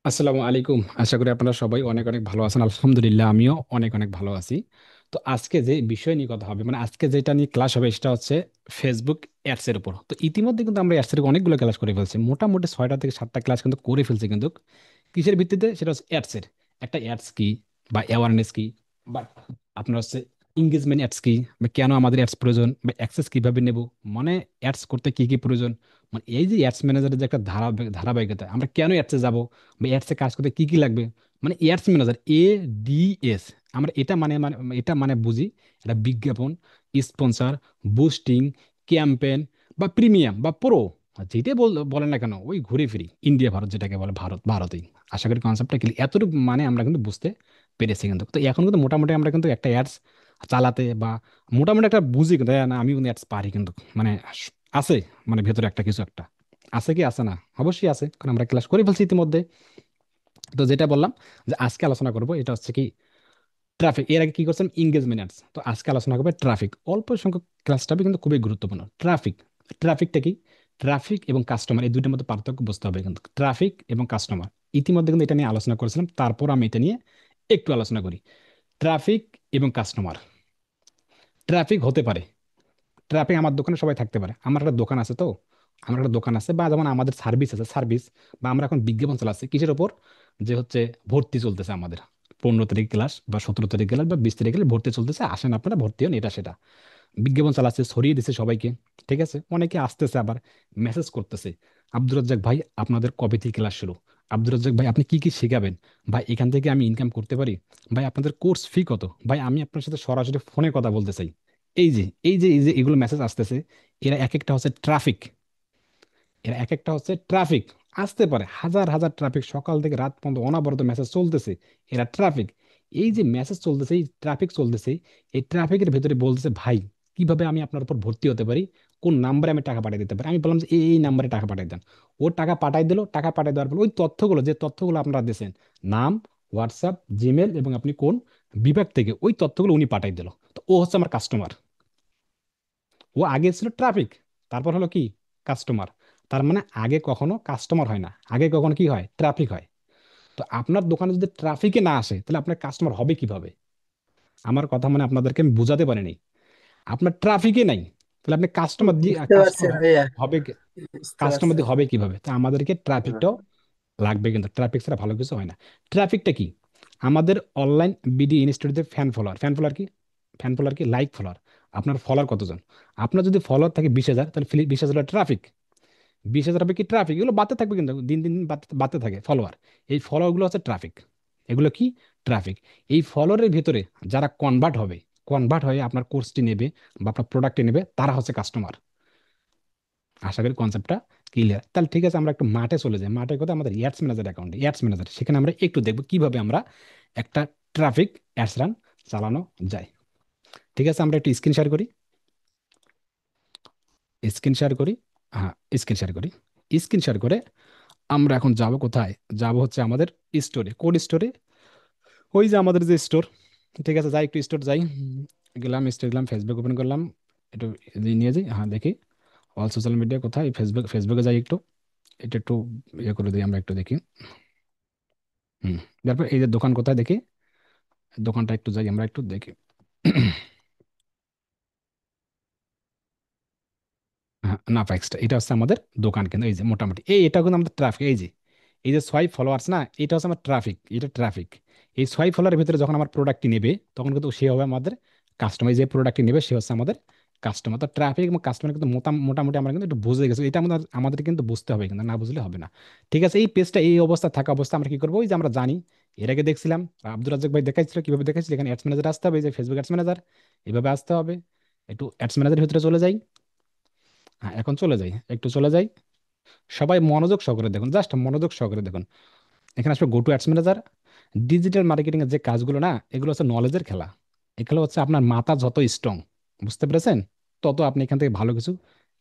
আসসালামু আলাইকুম। আশা করি আপনারা সবাই অনেক অনেক ভালো আছেন। আলহামদুলিল্লাহ আমিও অনেক অনেক ভালো আছি। তো আজকে যে বিষয় নিয়ে কথা হবে, মানে আজকে যেটা নিয়ে ক্লাস হবে সেটা হচ্ছে ফেসবুক অ্যাডস এর উপর। তো ইতিমধ্যে কিন্তু আমরা অ্যাডস এর অনেকগুলো ক্লাস করে ফেলছি, মোটামুটি 6টা থেকে 7টা ক্লাস কিন্তু করে ফেলছি। কিন্তু কিসের ভিত্তিতে? সেটা হচ্ছে অ্যাডস এর। একটা অ্যাডস কি বা অ্যাওয়ারনেস কি, বা আপনার হচ্ছে এঙ্গেজমেন্ট অ্যাডস কি, বা কেন আমাদের অ্যাডস প্রয়োজন, বা অ্যাক্সেস কিভাবে নেব, মানে অ্যাডস করতে কি কি প্রয়োজন, মানে এই যে অ্যাডস ম্যানেজারের যে একটা ধারাবাহিকতা, আমরা কেন অ্যাডসে যাব বা অ্যাডসে কাজ করতে কি কি লাগবে, মানে অ্যাডস ম্যানেজার ADS। আমরা এটা মানে বুঝি এটা বিজ্ঞাপন, স্পন্সর, বুস্টিং, ক্যাম্পেন বা প্রিমিয়াম বা প্রো, যেটাই বলেন না কেন, ওই ঘুরে ফিরি ইন্ডিয়া ভারত যেটাকে বলে, ভারতেই। আশা করি কনসেপ্টটা ক্লিয়ার, এতটুকু মানে আমরা কিন্তু বুঝতে পেরেছি। কিন্তু তো এখন কিন্তু মোটামুটি আমরা কিন্তু একটা অ্যাডস চালাতে বা মোটামুটি একটা বুঝি কিন্তু, না আমি কিন্তু অ্যাডস পারি কিন্তু, মানে আছে, মানে ভেতরে একটা কিছু একটা আছে কি আছে না, অবশ্যই আছে, কারণ আমরা ক্লাস করে ফেলছি ইতিমধ্যে। তো যেটা বললাম যে আজকে আলোচনা করব এটা হচ্ছে কি ট্রাফিক। এর আগে কি করছেন এঙ্গেজমেন্টস, তো আজকে আলোচনা করবে ট্রাফিক। অল্প সংখ্যক ক্লাসটা হবে কিন্তু খুবই গুরুত্বপূর্ণ। ট্রাফিক, ট্রাফিকটা কি? ট্রাফিক এবং কাস্টমার এই দুইটার মধ্যে পার্থক্য বুঝতে হবে। কিন্তু ট্রাফিক এবং কাস্টমার ইতিমধ্যে কিন্তু এটা নিয়ে আলোচনা করেছিলাম, তারপর আমি এটা নিয়ে একটু আলোচনা করি। ট্রাফিক এবং কাস্টমার। ট্রাফিক হতে পারে, ট্রাফিক আমার দোকানে সবাই থাকতে পারে, আমার একটা দোকান আছে, তো আমার একটা দোকান আছে, বা যেমন আমাদের সার্ভিস আছে, সার্ভিস, বা আমরা এখন বিজ্ঞাপন চালাচ্ছি কিসের ওপর, যে হচ্ছে ভর্তি চলতেছে আমাদের 15 তারিখ ক্লাস বা 17 তারিখ ক্লাস বা 20 তারিখ ক্লাস ভর্তি চলতেছে, আসেন আপনারা ভর্তি হন, এটা সেটা বিজ্ঞাপন চালাচ্ছে, ছড়িয়ে দিচ্ছে সবাইকে। ঠিক আছে, অনেকে আসতেছে আবার মেসেজ করতেছে, আব্দুর রাজ্জাক ভাই আপনাদের কবে থেকে ক্লাস শুরু, আব্দুর রাজ্জাক ভাই আপনি কি কি শেখাবেন, ভাই এখান থেকে আমি ইনকাম করতে পারি, ভাই আপনাদের কোর্স ফি কত, ভাই আমি আপনার সাথে সরাসরি ফোনে কথা বলতে চাই। এই যে এগুলো মেসেজ আসতেছে, এরা এক একটা হচ্ছে ট্রাফিক, এরা এক একটা হচ্ছে ট্রাফিক। আসতে পারে হাজার হাজার ট্রাফিক, সকাল থেকে রাত পর্যন্ত অনবরত মেসেজ চলতেছে, এরা ট্রাফিক। এই যে মেসেজ চলতেছে, এই ট্রাফিক চলতেছে, এই ট্রাফিকের ভেতরে বলতেছে ভাই কিভাবে আমি আপনার উপর ভর্তি হতে পারি, কোন নাম্বারে আমি টাকা পাঠিয়ে দিতে পারি। আমি বললাম যে এই নাম্বারে টাকা পাঠিয়ে দেন। ও টাকা পাঠাই দিল, টাকা পাঠিয়ে দেওয়ার পর ওই তথ্যগুলো, যে তথ্যগুলো আপনারা দিয়েছেন, নাম, হোয়াটসঅ্যাপ, জিমেল এবং আপনি কোন বিভাগ থেকে, ওই তথ্যগুলো উনি পাঠাই দিল। তো ও হচ্ছে আমার কাস্টমার। ও আগে ছিল ট্রাফিক, তারপর হলো কি কাস্টমার। তার মানে আগে কখনো কাস্টমার হয় না, আগে কখনো কি হয়, ট্রাফিক হয়। তো আপনার দোকানে যদি ট্রাফিকে না আসে তাহলে আপনার কাস্টমার হবে কিভাবে? আমার কথা মানে আপনাদেরকে আমি বুঝাতে পারিনি। আপনার ট্রাফিকে নাই, তাহলে আপনি কাস্টমার দিয়ে বুঝতে পারছি কাস্টমার ভাইয়া। হবে বুঝতে কাস্টমার পারছি। দিয়ে হবে কিভাবে? তো আমাদেরকে হুম। ট্রাফিকটাও লাগবে, কিন্তু ট্রাফিক ছাড়া ভালো কিছু হয় না। ট্রাফিকটা কি? আমাদের অনলাইন বিডি ইনস্টিটিউটে ফ্যান ফলোয়ার, ফ্যান ফলোয়ার কি, ফ্যান ফলোয়ার কি, লাইক ফলোয়ার। আপনার ফলোয়ার কতজন? আপনার যদি ফলোয়ার থাকে 20,000, তাহলে 20,000 ট্রাফিক। 20,000 হবে কি ট্রাফিক, এগুলো বাড়তে থাকবে, কিন্তু দিন দিন দিন বাড়তে বাড়তে থাকে ফলোয়ার। এই ফলোয়ারগুলো হচ্ছে ট্রাফিক, এগুলো কি ট্রাফিক। এই ফলোয়ারের ভিতরে যারা কনভার্ট হবে, কনভার্ট হয়ে আপনার কোর্সটি নেবে বা আপনার প্রোডাক্টটি নেবে, তারা হচ্ছে কাস্টমার। আশা করি কনসেপ্টটা ক্লিয়ার। তাহলে ঠিক আছে, আমরা একটু মাঠে চলে যাই। মাঠে কথা আমাদের অ্যাডস ম্যানেজার অ্যাকাউন্টে, অ্যাডস ম্যানেজার, সেখানে আমরা একটু দেখবো কিভাবে আমরা একটা ট্রাফিক অ্যাডস রান চালানো যায়। ঠিক আছে, আমরা একটু স্ক্রিন শেয়ার করি, স্ক্রিন শেয়ার করি। হ্যাঁ, স্ক্রিন শেয়ার করি। স্ক্রিন শেয়ার করে আমরা এখন যাব কোথায়? যাব হচ্ছে আমাদের স্টোরে, কোড স্টোরে, ওই যে আমাদের যে স্টোর। ঠিক আছে, যাই একটু স্টোর যাই। গেলাম, স্টোর গেলাম, ফেসবুক ওপেন করলাম, একটু নিয়ে যাই, হ্যাঁ দেখি অল সোশ্যাল মিডিয়া কোথায়, ফেসবুকে যাই একটু, এটা একটু ইয়ে করে দিই, আমরা একটু দেখি। হুম, তারপর এই যে দোকান কোথায় দেখি, দোকানটা একটু যাই আমরা একটু দেখি। হ্যাঁ, না ফাইক্সটা, এটা হচ্ছে আমাদের দোকান, কিন্তু এই যে মোটামুটি এটা কিন্তু আমাদের ট্রাফিক। এই যে 6 ফলোয়ার্স না, এটা হচ্ছে আমার ট্রাফিক, এটা ট্রাফিক। এই 6 ফলোয়ারের ভিতরে যখন আমার প্রোডাক্টটি নেবে, তখন কিন্তু সে হবে আমাদের কাস্টমার, যে প্রোডাক্টটি নেবে সে হচ্ছে আমাদের কাস্টমার। তো ট্রাফিক এবং কাস্টমার কিন্তু মোটামুটি আমরা কিন্তু একটু বুঝে গেছি, এটা আমাদের কিন্তু বুঝতে হবে, কিন্তু না বুঝলে হবে না। ঠিক আছে, এই পেজটা এই অবস্থা থাকা অবস্থা আমরা কি করবো, ওই যে আমরা জানি, এর আগে দেখছিলাম, আব্দুর রাজ্জাক ভাই দেখাইছিল কিভাবে দেখাইছিল, এখানে অ্যাডস ম্যানেজার আসতে হবে, এই যে ফেসবুক অ্যাডস ম্যানেজার, এভাবে আসতে হবে। একটু অ্যাডস ম্যানেজারের ভিতরে চলে যাই। হ্যাঁ, এখন চলে যাই, একটু চলে যাই। সবাই মনোযোগ সহকারে দেখুন, জাস্ট মনোযোগ সহকারে দেখুন। এখানে আসলে go to ads manager. Digital marketing এর যে কাজগুলো না, এগুলো হচ্ছে নলেজের খেলা। এগুলো হচ্ছে আপনার মাথা যত স্ট্রং, বুঝতে পেরেছেন, তত আপনি এখান থেকে ভালো কিছু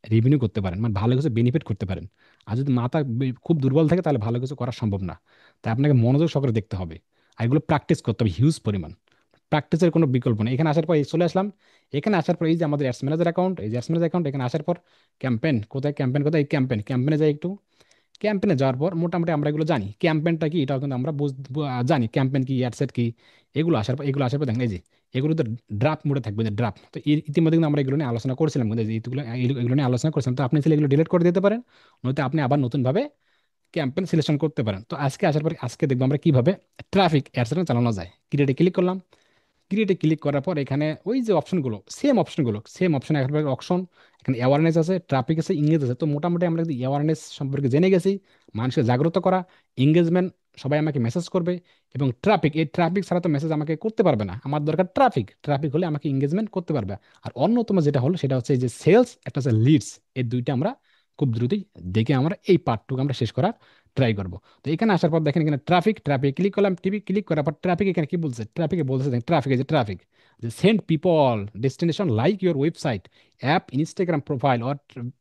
রেভিনিউ করতে পারেন, মানে ভালো কিছু বেনিফিট করতে পারেন। আর যদি মাথা খুব দুর্বল থাকে তাহলে ভালো কিছু করা সম্ভব না। তাই আপনাকে মনোযোগ সহকারে দেখতে হবে, আর এগুলো প্র্যাকটিস করতে হবে হিউজ পরিমাণ। প্র্যাকটিসের কোনো বিকল্প নেই। এখানে আসার পর এই চলে আসলাম, এখানে আসার পর এই যে আমাদের অ্যাডস ম্যানেজার অ্যাকাউন্ট, এই যে অ্যাডস ম্যানেজার অ্যাকাউন্ট, এখানে আসার পর ক্যাম্পেন কোথায়, ক্যাম্পেন কোথায়, এই ক্যাম্পেনে যাই একটু। ক্যাম্পেনে যাওয়ার পর মোটামুটি আমরা এগুলো জানি, ক্যাম্পেনটা কি এটাও কিন্তু আমরা জানি ক্যাম্পেন কি, অ্যাডসেট কি। এগুলো আসার পর দেখেন এই যে এগুলো তো ড্রাফট মোডে থাকবে, যে ড্রাফট। তো ইতিমধ্যে কিন্তু আমরা এগুলো নিয়ে আলোচনা করছিলাম, কিন্তু এই যে এগুলো নিয়ে আলোচনা করছিলাম। তো আপনি চাইলে এগুলো ডিলিট করে দিতে পারেন, নয়তো আপনি আবার নতুন ভাবে ক্যাম্পেন সিলেকশন করতে পারেন। তো আজকে আসার পরে আজকে দেখবো আমরা কিভাবে ট্রাফিক অ্যাডসেট চালানো যায়। ক্রিয়েটে ক্লিক করলাম, ক্রিয়েটে ক্লিক করার পর এখানে ওই যে অপশন একবার অপশন, এখানে অ্যাওয়ারনেস আছে, ট্রাফিক আছে, ইংরেজ আছে। তো মোটামুটি আমরা যদি অ্যাওয়ারনেস সম্পর্কে জেনে গেছি, মানুষকে জাগ্রত করা, এঙ্গেজমেন্ট, সবাই আমাকে মেসেজ করবে, এবং ট্রাফিক, এই ট্রাফিক ছাড়া তো মেসেজ আমাকে করতে পারবে না, আমার দরকার ট্রাফিক, ট্রাফিক হলে আমাকে এঙ্গেজমেন্ট করতে পারবে। আর অন্যতম যেটা হলো সেটা হচ্ছে এই যে সেলস, একটা হচ্ছে লিডস, এই দুইটা আমরা খুব দ্রুতই দেখে আমরা এই পার্টটুকু আমরা শেষ করার ট্রাই করব। তো এখানে আসার পর দেখেন এখানে ট্রাফিক ক্লিক করলাম, টিভি ক্লিক করার পর ট্রাফিক এখানে কি বলছে, ট্রাফিকে বলতেছে ট্রাফিক, যে ট্রাফিক যে send people destination like your website, app, Instagram profile or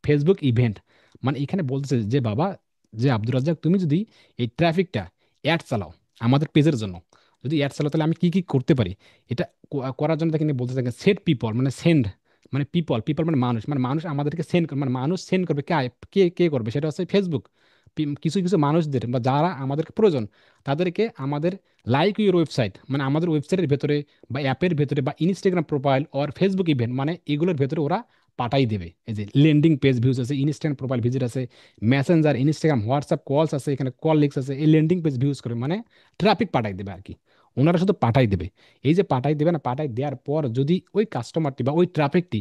Facebook event. মানে এখানে বলতেছে যে বাবা, যে আব্দুর রাজ্জাক, তুমি যদি এই ট্রাফিকটা অ্যাড চালাও আমাদের পেজের জন্য, যদি অ্যাড চালাও তাহলে আমি কি কি করতে পারি। এটা করার জন্য দেখেন বলতে থাকেন সেট পিপল, মানে সেন্ড, মানে পিপল মানে মানুষ, মানে মানুষ আমাদেরকে সেন্ড করবে, মানে মানুষ সেন্ড করবে কে, কে কে করবে, সেটা হচ্ছে ফেসবুক। কিছু কিছু মানুষদের বা যারা আমাদের প্রয়োজন তাদেরকে আমাদের লাইক ইউর ওয়েবসাইট, মানে আমাদের ওয়েবসাইটের ভেতরে বা অ্যাপের ভেতরে বা Instagram profile or Facebook event, মানে এগুলোর ভেতরে ওরা পাঠাই দেবে। এই যে ল্যান্ডিং পেজ ভিউজ আছে, ইনস্টাগ্রাম প্রোফাইল ভিজিট আছে, মেসেঞ্জার, ইনস্টাগ্রাম, হোয়াটসঅ্যাপ কলস আছে, এখানে কল লিঙ্কস আছে, এই ল্যান্ডিং পেজ ভিউজ করে মানে ট্রাফিক পাঠাই দেবে আর কি। ওনারা শুধু পাঠাই দেবে। এই যে পাঠাই দেবে না, পাঠাই দেওয়ার পর যদি ওই কাস্টমারটি বা ওই ট্রাফিকটি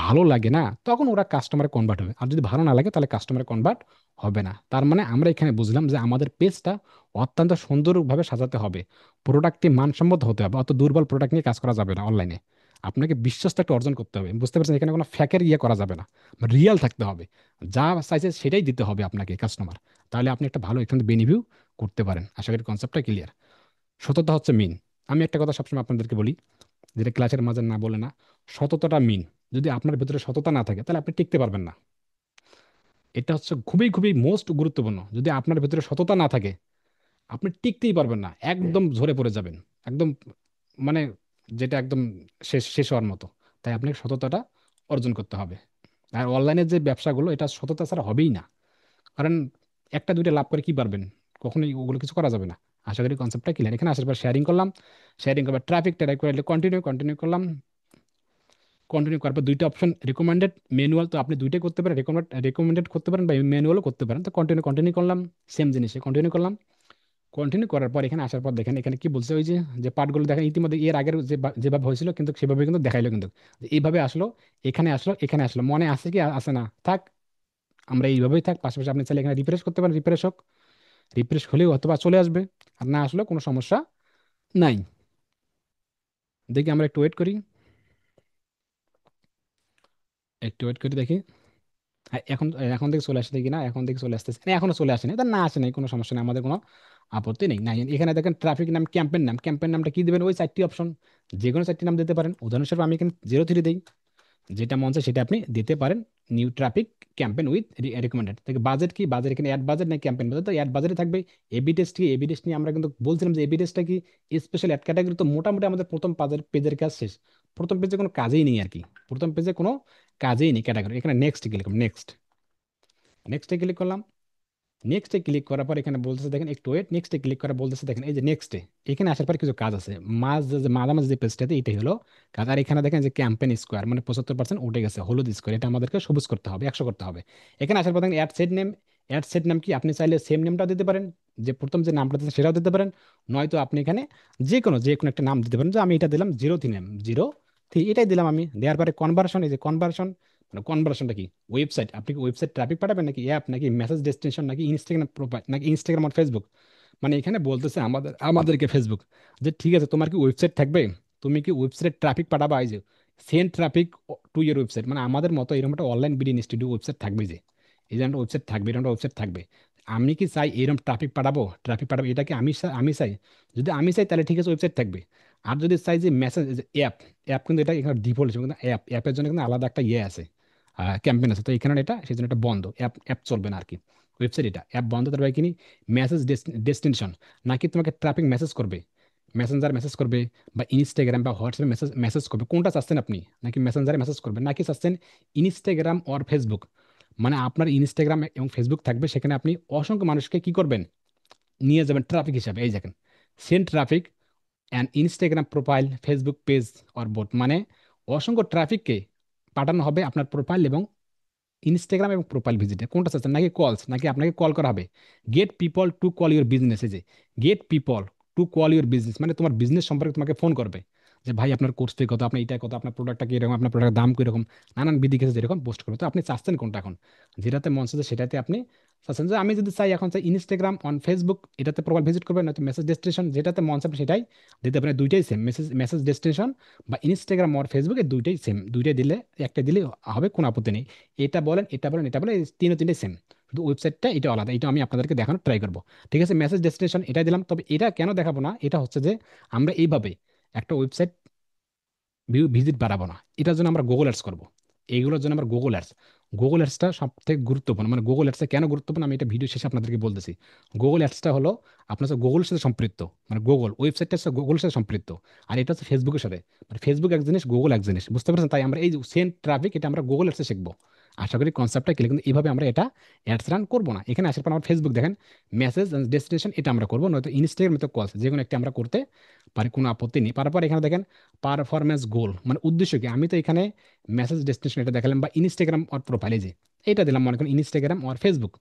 ভালো লাগে না, তখন ওরা কাস্টমারে কনভার্ট হবে। আর যদি ভালো না লাগে তাহলে কাস্টমারে কনভার্ট হবে না। তার মানে আমরা এখানে বুঝলাম যে আমাদের পেজটা অত্যন্ত সুন্দরভাবে সাজাতে হবে, প্রোডাক্টটি মানসম্মত হতে হবে, অত দুর্বল প্রোডাক্ট নিয়ে কাজ করা যাবে না অনলাইনে। আপনাকে বিশ্বস্ত একটা অর্জন করতে হবে, বুঝতে পারছেন, এখানে কোনো ফ্যাকের ইয়ে করা যাবে না, রিয়েল থাকতে হবে, যা চাইছে সেটাই দিতে হবে আপনাকে কাস্টমার। তাহলে আপনি একটা ভালো এখানে বেনিফিউ করতে পারেন। আশা করি কনসেপ্টটা ক্লিয়ার। সততা হচ্ছে মেন। আমি একটা কথা সবসময় আপনাদেরকে বলি, যেটা ক্লাসের মাঝে না বলে না, সততাটা মেন। যদি আপনার ভিতরে সততা না থাকে তাহলে আপনি টিকতে পারবেন না। এটা হচ্ছে খুবই খুবই মোস্ট গুরুত্বপূর্ণ। যদি আপনার ভিতরে সততা না থাকে আপনি টিকতেই পারবেন না, একদম ঝরে পড়ে যাবেন, একদম, মানে যেটা একদম শেষ শেষ হওয়ার মতো। তাই আপনাকে সততাটা অর্জন করতে হবে। আর অনলাইনের যে ব্যবসাগুলো, এটা সততা ছাড়া হবেই না। কারণ একটা দুইটা লাভ করে কি পারবেন, কখনোই ওগুলো কিছু করা যাবে না। আশা করি কনসেপ্টটা ক্লিয়ার। এখানে আসার পর শেয়ারিং করলাম, শেয়ারিং করবার ট্রাফিক ট্যাগ করে কন্টিনিউ করলাম। কন্টিনিউ করার পর দুইটা অপশন, রিকমেন্ডেড, ম্যানুয়াল। তো আপনি দুইটাই করতে পারেন, রিকমেন্ডেড করতে পারেন বা ম্যানুয়ালও করতে পারেন। তো কন্টিনিউ করলাম, সেম জিনিসে কন্টিনিউ করলাম। কন্টিনিউ করার পর এখানে আসার পর দেখেন এখানে কি বলছে, ওই যে যে পার্টগুলো দেখেন ইতিমধ্যে এর আগের যেভাবে হয়েছিল কিন্তু সেভাবে কিন্তু দেখাইলো, কিন্তু যে এইভাবে আসলো, এখানে আসলো, মনে আছে কি আসে না থাক, আমরা এইভাবেই থাক। পাশাপাশি আপনি চাইলে এখানে রিফ্রেশ করতে পারেন, রিফ্রেশ হোক, রিফ্রেশ হলেও অথবা চলে আসবে, আর না আসলেও কোনো সমস্যা নাই। দেখি আমরা একটু ওয়েট করি, একটু ওয়েট করি দেখি। হ্যাঁ, এখন এখন থেকে চলে আসছে কি না, এখন থেকে চলে আসতেছে না, এখনো চলে আসেনি, তা না আসে নাই, কোনো সমস্যা নেই, আমাদের কোনো আপত্তি নেই নাই। এখানে দেখেন ট্রাফিক নাম, ক্যাম্পেন নামটা কি দিবেন, ওই চারটি অপশন, যে কোনো চারটি নাম দিতে পারেন। উদাহরণস্বরূপ আমি এখানে 03 দিই, যেটা মন চায় সেটা আপনি দিতে পারেন। New traffic campaign with recommended থেকে বাজেট কি, বাজেট এখানে অ্যাড বাজেট না ক্যাম্পেন বাজেট, তো অ্যাড বাজেটে থাকবে। এবি টেস্ট কি, এবি টেস্ট নিয়ে আমরা কিন্তু বলছিলাম যে এবি টেস্টটা কি স্পেশাল অ্যাড ক্যাটাগরি। তো মোটামুটি আমাদের প্রথম পেজের কাজ শেষ, প্রথম পেজে কোনো কাজেই নেই আর কি, প্রথম পেজে কোনো কাজেই নেই ক্যাটাগরি। এখানে নেক্সট ক্লিক, নেক্সটে ক্লিক করলাম। নেক্সটে ক্লিক করার পর এখানে বলতেছে দেখেন একটু ওয়েট, নেক্সটে ক্লিক করা বলতেছে দেখেন এই যে নেক্সটে, এখানে আসার পর কিছু কাজ আছে। মাঝামাঝি যে পেজটাতে এটাই হলো কাজ। আর এখানে দেখেন যে ক্যাম্পেন স্কোয়ার, মানে 75% উঠে গেছে, হলুদ স্কোয়ার, এটা আমাদেরকে সবুজ করতে হবে, 100 করতে হবে। এখানে আসার পর দেখেন অ্যাড সেট নেম কি, আপনি চাইলে সেম নেমটাও দিতে পারেন, যে প্রথম যে নামটা দিচ্ছেন সেটাও দিতে পারেন, নয়তো আপনি এখানে যে কোনো একটা নাম দিতে পারেন। যে আমি এটা দিলাম 03 নেম, 03 এটাই দিলাম আমি। দেওয়ার পরে কনভার্সন, এই যে কনভার্সন, মানে কনভার্সনটা কি, ওয়েবসাইট, আপনি কি ওয়েবসাইট ট্রাফিক পাঠাবেন নাকি অ্যাপ, নাকি মেসেজ ডেস্টিনেশন, নাকি ইনস্টাগ্রাম প্রোফাইল, নাকি ইনস্টাগ্রাম আর ফেসবুক। মানে এখানে বলতেছে আমাদেরকে ফেসবুক, যে ঠিক আছে তোমার কি ওয়েবসাইট থাকবে, তুমি কি ওয়েবসাইট ট্রাফিক পাঠাবা, এই যে সেন্ড ট্রাফিক টু ইয়ার ওয়েবসাইট, মানে আমাদের মতো এরকম একটা অনলাইন বিডি ইনস্টিটিউট ওয়েবসাইট থাকবে, যে এই যে একটা ওয়েবসাইট থাকবে, এরকম একটা ওয়েবসাইট থাকবে। আমি কি চাই এরকম ট্রাফিক পাঠাবো, এটা কি আমি চাই। যদি আমি চাই তাহলে ঠিক আছে ওয়েবসাইট থাকবে। আর যদি চাই যে মেসেজ, অ্যাপ, কিন্তু এটা এখানে ডিফল্ট হিসেবে, কিন্তু অ্যাপের জন্য কিন্তু আলাদা একটা ইয়ে আছে, ক্যাম্পেইন আছে। তো এখানে এটা সেই জন্য এটা বন্ধ, অ্যাপ চলবে না আর কি, ওয়েবসাইট এটা অ্যাপ বন্ধ। তারপরে কি মেসেজ ডেস্টিনেশন, নাকি তোমাকে ট্রাফিক মেসেজ করবে, মেসেঞ্জার মেসেজ করবে, বা ইনস্টাগ্রাম বা হোয়াটসঅ্যাপে মেসেজ মেসেজ করবে, কোনটা চাচ্ছেন আপনি, নাকি মেসেঞ্জারে মেসেজ করবেন, নাকি চাচ্ছেন ইনস্টাগ্রাম অর ফেসবুক। মানে আপনার ইনস্টাগ্রাম এবং ফেসবুক থাকবে, সেখানে আপনি অসংখ্য মানুষকে কি করবেন, নিয়ে যাবেন ট্রাফিক হিসাবে। এই দেখেন, send traffic and Instagram profile Facebook page or boat, মানে অসংখ্য ট্রাফিককে পাঠানো হবে আপনার প্রোফাইল এবং ইনস্টাগ্রাম এবং প্রোফাইল ভিজিটে। কোনটা চাচ্ছেন, নাকি কলস, নাকি আপনাকে কল করা হবে? Gate people to call your business, এই যে gate people to call your business, মানে তোমার বিজনেস সম্পর্কে তোমাকে ফোন করবে, যে ভাই আপনার কোর্স ফি কত, আপনার এটা কত, আপনার প্রোডাক্টটা কিরকম, আপনার প্রোডাক্টের দাম কিরকম, নানান বিধি কেসে যেরকম পোস্ট করবে। তো আপনি চাচ্ছেন কোনটা এখন? যেটাতে মন চাচ্ছে সেটাতে আপনি চাচ্ছেন। যে আমি যদি চাই এখন চাই ইনস্টাগ্রাম অন ফেসবুক, এটাতে প্রোফাইল ভিজিট করবেন, নয়তো মেসেজ ডেস্টিনেশন, যেটাতে মন চাচ্ছে সেটাই দিতে পারেন। দুইটাই সেম, মেসেজ মেসেজ ডেস্টিনেশন বা ইনস্টাগ্রাম অর ফেসবুক, এই দুইটাই সেম, দুইটাই দিলে, একটা দিলে হবে, কোনো আপত্তি নেই। এটা বলেন, এটা বলেন, এটা বলেন, এই তিনটাই সেম, শুধু ওয়েবসাইটটা এটা আলাদা। এটা আমি আপনাদেরকে দেখানোর ট্রাই করবো। ঠিক আছে, মেসেজ ডেস্টিনেশন এটা দিলাম। তবে এটা কেন দেখাবো না, এটা হচ্ছে যে আমরা এইভাবে একটা ওয়েবসাইট ভিজিট বাড়াবো না, এটার জন্য আমরা গুগল অ্যাডস করবো। এইগুলোর জন্য আমরা গুগল অ্যাডসটা সব থেকে গুরুত্বপূর্ণ। মানে গুগল অ্যাডসটা কেন গুরুত্বপূর্ণ আমি এটা ভিডিও শেষে আপনাদেরকে বলতেছি। গুগল অ্যাডসটা হলো আপনার সাথে গুগলের সাথে সম্পৃক্ত, মানে গুগল ওয়েবসাইটটা হচ্ছে গুগলের সাথে সম্পৃক্ত। আর এটা হচ্ছে ফেসবুকের সাথে, মানে ফেসবুক এক জিনিস, গুগল এক জিনিস, বুঝতে পারছেন? তাই আমরা এই যে সেন্ড ট্রাফিক, এটা আমরা গুগল অ্যাডসে শিখবো। আশা করি কনসেপ্টটা ক্লিয়ার। কিন্তু এইভাবে আমরা এটা অ্যাডস রান করবো না। এখানে আসার পর আমার ফেসবুক দেখেন, মেসেজ ডেস্টিনেশন এটা আমরা করবো, নয়তো ইনস্টাগ্রাম, তো কলস, যে কোনো একটা আমরা করতে পারি, কোনো আপত্তি নেই। তারপর এখানে দেখেন পারফরমেন্স গোল, মানে উদ্দেশ্য কি। আমি তো এখানে মেসেজ ডেস্টিনেশন এটা দেখালাম, বা ইনস্টাগ্রাম অর প্রোফাইলে যে এটা দিলাম, মনে করেন ইনস্টাগ্রাম অর ফেসবুক,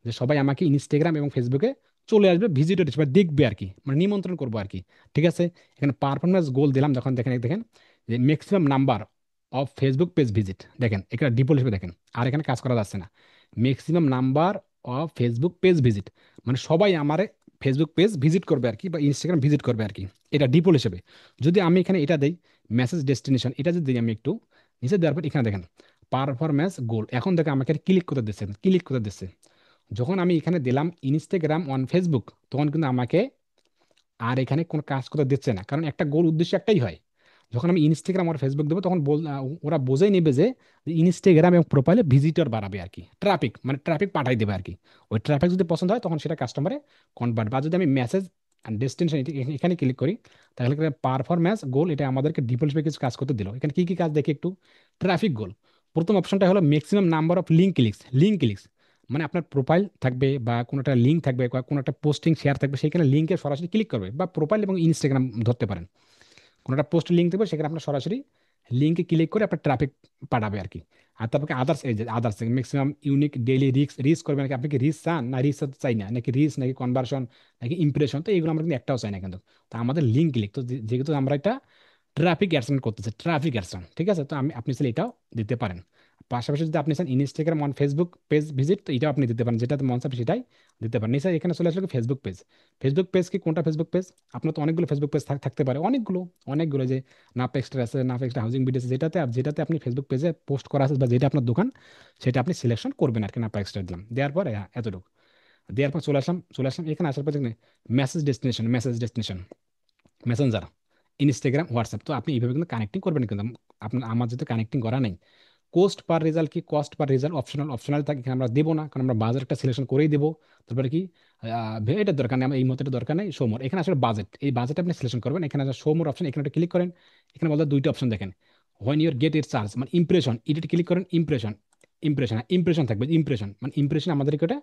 যে সবাই আমাকে ইনস্টাগ্রাম এবং ফেসবুকে চলে আসবে, ভিজিটর হিসেবে দেখবে আর কি, মানে নিমন্ত্রণ করবো আর কি। ঠিক আছে, এখানে পারফরমেন্স গোল দিলাম। যখন দেখেন, দেখেন যে maximum number of Facebook page visit, দেখেন এখানে ডিফল্ট হিসেবে দেখেন, আর এখানে কাজ করা যাচ্ছে না। Maximum number of Facebook page visit, মানে সবাই আমার ফেসবুক পেজ ভিজিট করবে আর কি, বা ইনস্টাগ্রাম ভিজিট করবে আর কি, এটা ডিফল্ট হিসেবে। যদি আমি এখানে এটা দেই, মেসেজ ডেস্টিনেশন এটা যদি দিই আমি একটু নিচে দেওয়ার পর, এখানে দেখেন পারফরমেন্স গোল, এখন দেখেন আমাকে ক্লিক করতে দিচ্ছে, ক্লিক করতে দিচ্ছে। যখন আমি এখানে দিলাম ইনস্টাগ্রাম অন ফেসবুক, তখন কিন্তু আমাকে আর এখানে কোনো কাজ করতে দিচ্ছে না, কারণ একটা গোল উদ্দেশ্য একটাই হয়। যখন আমি ইনস্টাগ্রাম আর ফেসবুক দেবো, তখন ওরা বোঝাই নেবে যে ইনস্টাগ্রাম এবং প্রোফাইলে ভিজিটর বাড়াবে আর কি, ট্রাফিক, মানে ট্রাফিক পাঠাই দেবে আর কি। ওই ট্রাফিক যদি পছন্দ হয়, তখন সেটা কাস্টমারে কনভার্ট। বা যদি আমি মেসেজ অ্যান্ড ডেস্টিনেশন এখানে ক্লিক করি, তাহলে পারফরমেন্স গোল এটা আমাদেরকে ডিফল্ট কিছু কাজ করতে দিল। এখানে কি কি কাজ দেখি একটু। ট্রাফিক গোল, প্রথম অপশনটা হলো maximum number of link clicks, মানে আপনার প্রোফাইল থাকবে বা কোনো একটা লিঙ্ক থাকবে বা কোনো একটা পোস্টিং শেয়ার থাকবে, সেখানে লিঙ্কে সরাসরি ক্লিক করবে, বা প্রোফাইল এবং ইনস্টাগ্রাম ধরতে পারেন। কোনো একটা পোস্ট লিঙ্ক দেবে, সেখানে আপনার সরাসরি লিঙ্কে ক্লিক করে আপনার ট্রাফিক পাঠাবে আর কি। আর তারপরে আদার্স, এই যে others maximum unique daily reach করবে নাকি, আপনি কি রিচ চান না রিচ চাই না, নাকি রিচ নাকি কনভার্সন নাকি ইমপ্রেশন, তো এইগুলো আমরা কিন্তু একটাও চাই না কিন্তু। তো আমাদের লিঙ্ক ক্লিক, তো যেহেতু আমরা এটা ট্রাফিক অ্যাডসন করতেছে, ট্রাফিক অ্যাডসন, ঠিক আছে, তো আপনি চাইলে এটাও দিতে পারেন। পাশাপাশি যদি আপনি চান Instagram on Facebook page visit, তো এটাও আপনি দিতে পারেন, যেটাতে মন চাবে সেটাই দিতে পারেন। নিচে এখানে চলে আসলে ফেসবুক পেজ। ফেসবুক পেজ কি, কোনটা ফেসবুক পেজ? আপনার তো অনেকগুলো ফেসবুক পেজ থাকতে পারে, অনেকগুলো, অনেকগুলো, যে নাপ এক্সট্রা আছে, নাপ এক্সট্রা হাউজিং বিডি আছে, যেটাতে আপনি ফেসবুক পেজে পোস্ট করা আছে বা যেটা আপনার দোকান, সেটা আপনি সিলেকশন করবেন আর কি। নাপ এক্সট্রা দিলাম, দেওয়ার পরে এতটুকু দেওয়ার পর চলে আসলাম এখানে আসার পর message destination Messenger, Instagram, WhatsApp. তো আপনি এইভাবে কিন্তু কানেক্টিং করবেন, কিন্তু আপনার আমার যদি কানেক্টিং করা নেই। কোস্ট পার রেজাল্ট কি, কস্ট পার রেজাল্ট অপশনাল থাকে, এখানে আমরা দেবো না, কারণ আমরা বাজারটা সিলেকশন করেই দেবো। তারপরে কি এটার দরকার নেই, আমার এই মতো দরকার নেই। সোমোর, এখানে আসলে বাজেট, এই বাজেট আপনি সিলেকশন করবেন। এখানে সোমোর অপশন, এখানে একটা ক্লিক করেন। এখানে বলতে দুইটা অপশন দেখেন, when your get it charge, মানে ইমপ্রেশন, এডিট ক্লিক করেন। ইমপ্রেশন থাকবে, ইমপ্রেশন মানে ইমপ্রেশন আমাদেরকে ওটা